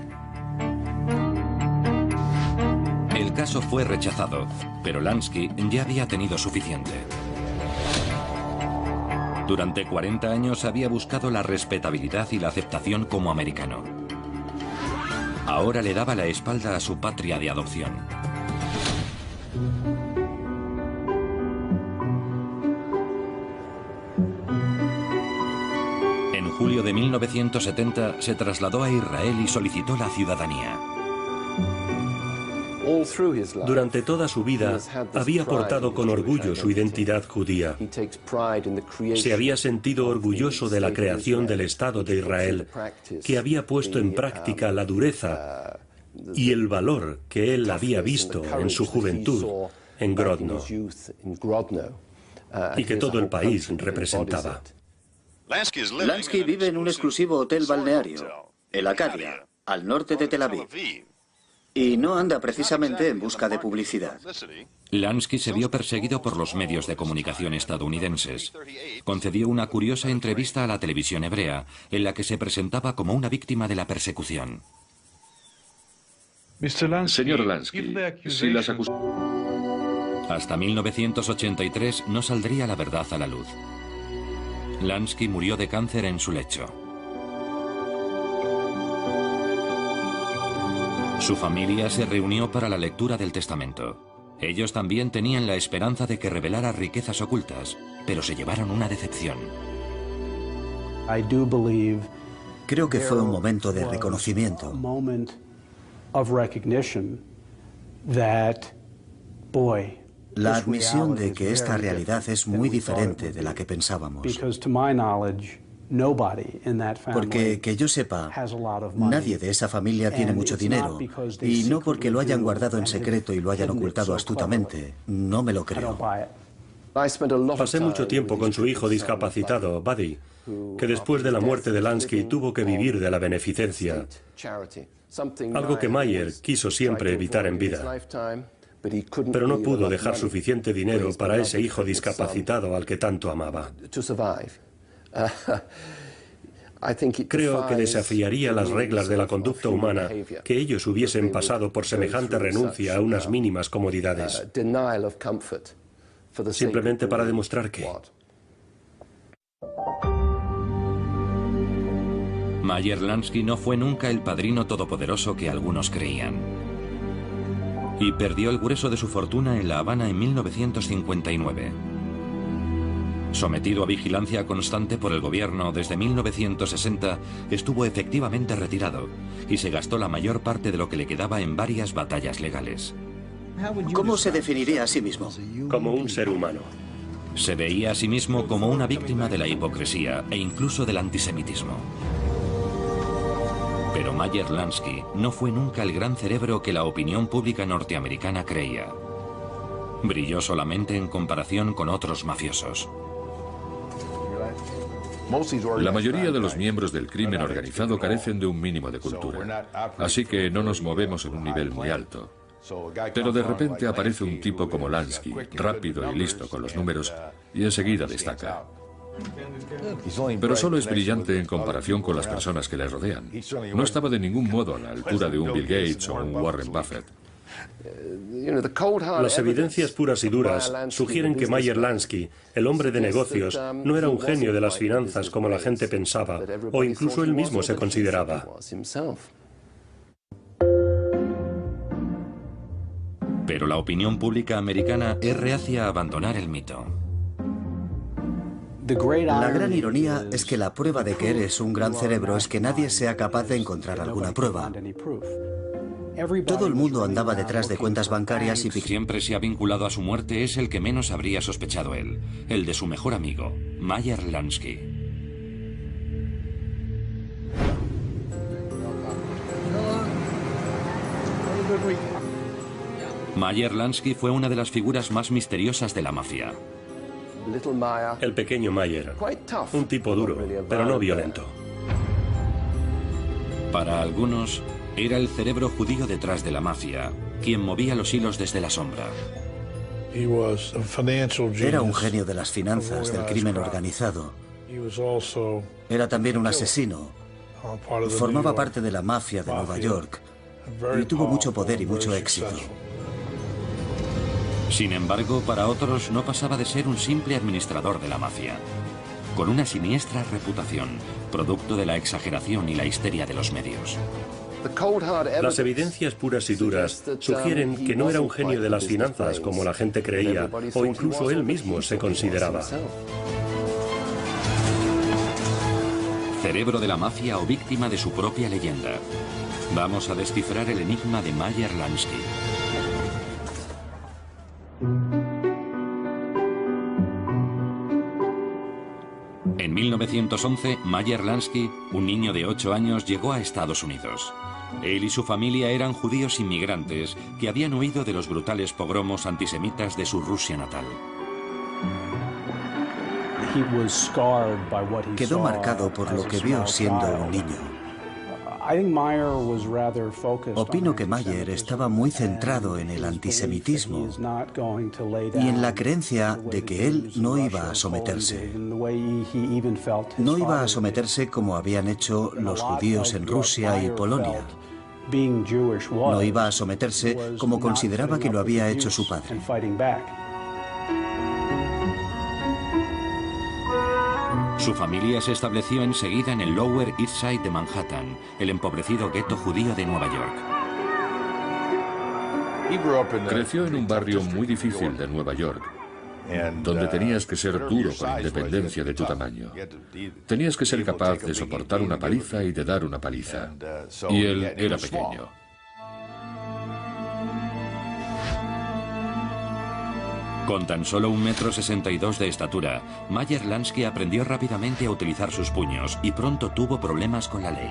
El El caso fue rechazado, pero Lansky ya había tenido suficiente. Durante 40 años había buscado la respetabilidad y la aceptación como americano. Ahora le daba la espalda a su patria de adopción. En julio de 1970 se trasladó a Israel y solicitó la ciudadanía. Durante toda su vida había portado con orgullo su identidad judía. Se había sentido orgulloso de la creación del Estado de Israel, que había puesto en práctica la dureza y el valor que él había visto en su juventud en Grodno y que todo el país representaba. Lansky vive en un exclusivo hotel balneario, el Acadia, al norte de Tel Aviv. Y no anda precisamente en busca de publicidad. Lansky se vio perseguido por los medios de comunicación estadounidenses. Concedió una curiosa entrevista a la televisión hebrea, en la que se presentaba como una víctima de la persecución. Señor Lansky, si las acusaciones... Hasta 1983 no saldría la verdad a la luz. Lansky murió de cáncer en su lecho. Su familia se reunió para la lectura del testamento. Ellos también tenían la esperanza de que revelara riquezas ocultas, pero se llevaron una decepción. Creo que fue un momento de reconocimiento. La admisión de que esta realidad es muy diferente de la que pensábamos. Porque, que yo sepa, nadie de esa familia tiene mucho dinero, y no porque lo hayan guardado en secreto y lo hayan ocultado astutamente. No me lo creo. Pasé mucho tiempo con su hijo discapacitado, Buddy, que después de la muerte de Lansky tuvo que vivir de la beneficencia, algo que Mayer quiso siempre evitar en vida. Pero no pudo dejar suficiente dinero para ese hijo discapacitado al que tanto amaba. Creo que desafiaría las reglas de la conducta humana que ellos hubiesen pasado por semejante renuncia a unas mínimas comodidades, simplemente para demostrar que... Mayer Lansky no fue nunca el padrino todopoderoso que algunos creían. Y perdió el grueso de su fortuna en La Habana en 1959. Sometido a vigilancia constante por el gobierno desde 1960, estuvo efectivamente retirado y se gastó la mayor parte de lo que le quedaba en varias batallas legales. ¿Cómo se definiría a sí mismo? Como un ser humano. Se veía a sí mismo como una víctima de la hipocresía e incluso del antisemitismo. Pero Mayer Lansky no fue nunca el gran cerebro que la opinión pública norteamericana creía. Brilló solamente en comparación con otros mafiosos. La mayoría de los miembros del crimen organizado carecen de un mínimo de cultura, así que no nos movemos en un nivel muy alto. Pero de repente aparece un tipo como Lansky, rápido y listo con los números, y enseguida destaca. Pero solo es brillante en comparación con las personas que le rodean. No estaba de ningún modo a la altura de un Bill Gates o un Warren Buffett. Las evidencias puras y duras sugieren que Mayer Lansky, el hombre de negocios, no era un genio de las finanzas como la gente pensaba, o incluso él mismo se consideraba. Pero la opinión pública americana es reacia a abandonar el mito. La gran ironía es que la prueba de que eres un gran cerebro es que nadie sea capaz de encontrar alguna prueba. Todo el mundo andaba detrás de cuentas bancarias y... Siempre se ha vinculado a su muerte es el que menos habría sospechado él, el de su mejor amigo, Mayer Lansky. Mayer Lansky fue una de las figuras más misteriosas de la mafia. El pequeño Mayer, un tipo duro, pero no violento. Para algunos, era el cerebro judío detrás de la mafia, quien movía los hilos desde la sombra. Era un genio de las finanzas, del crimen organizado. Era también un asesino. Formaba parte de la mafia de Nueva York y tuvo mucho poder y mucho éxito. Sin embargo, para otros no pasaba de ser un simple administrador de la mafia, con una siniestra reputación, producto de la exageración y la histeria de los medios. Las evidencias puras y duras sugieren que no era un genio de las finanzas como la gente creía, o incluso él mismo se consideraba. Cerebro de la mafia o víctima de su propia leyenda. Vamos a descifrar el enigma de Meyer Lansky. En 1911, Meyer Lansky, un niño de 8 años, llegó a Estados Unidos. Él y su familia eran judíos inmigrantes que habían huido de los brutales pogromos antisemitas de su Rusia natal. Quedó marcado por lo que vio siendo un niño. Opino que Meyer estaba muy centrado en el antisemitismo y en la creencia de que él no iba a someterse. No iba a someterse como habían hecho los judíos en Rusia y Polonia. No iba a someterse como consideraba que lo había hecho su padre. Su familia se estableció enseguida en el Lower East Side de Manhattan, el empobrecido gueto judío de Nueva York. Creció en un barrio muy difícil de Nueva York, donde tenías que ser duro con independencia de tu tamaño. Tenías que ser capaz de soportar una paliza y de dar una paliza. Y él era pequeño. Con tan solo 1,62 m de estatura, Meyer Lansky aprendió rápidamente a utilizar sus puños y pronto tuvo problemas con la ley.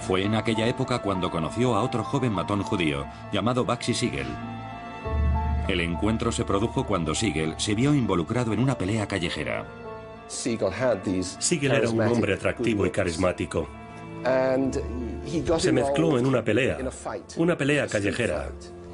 Fue en aquella época cuando conoció a otro joven matón judío llamado Bugsy Siegel. El encuentro se produjo cuando Siegel se vio involucrado en una pelea callejera. Siegel era un hombre atractivo y carismático. Se mezcló en una pelea callejera.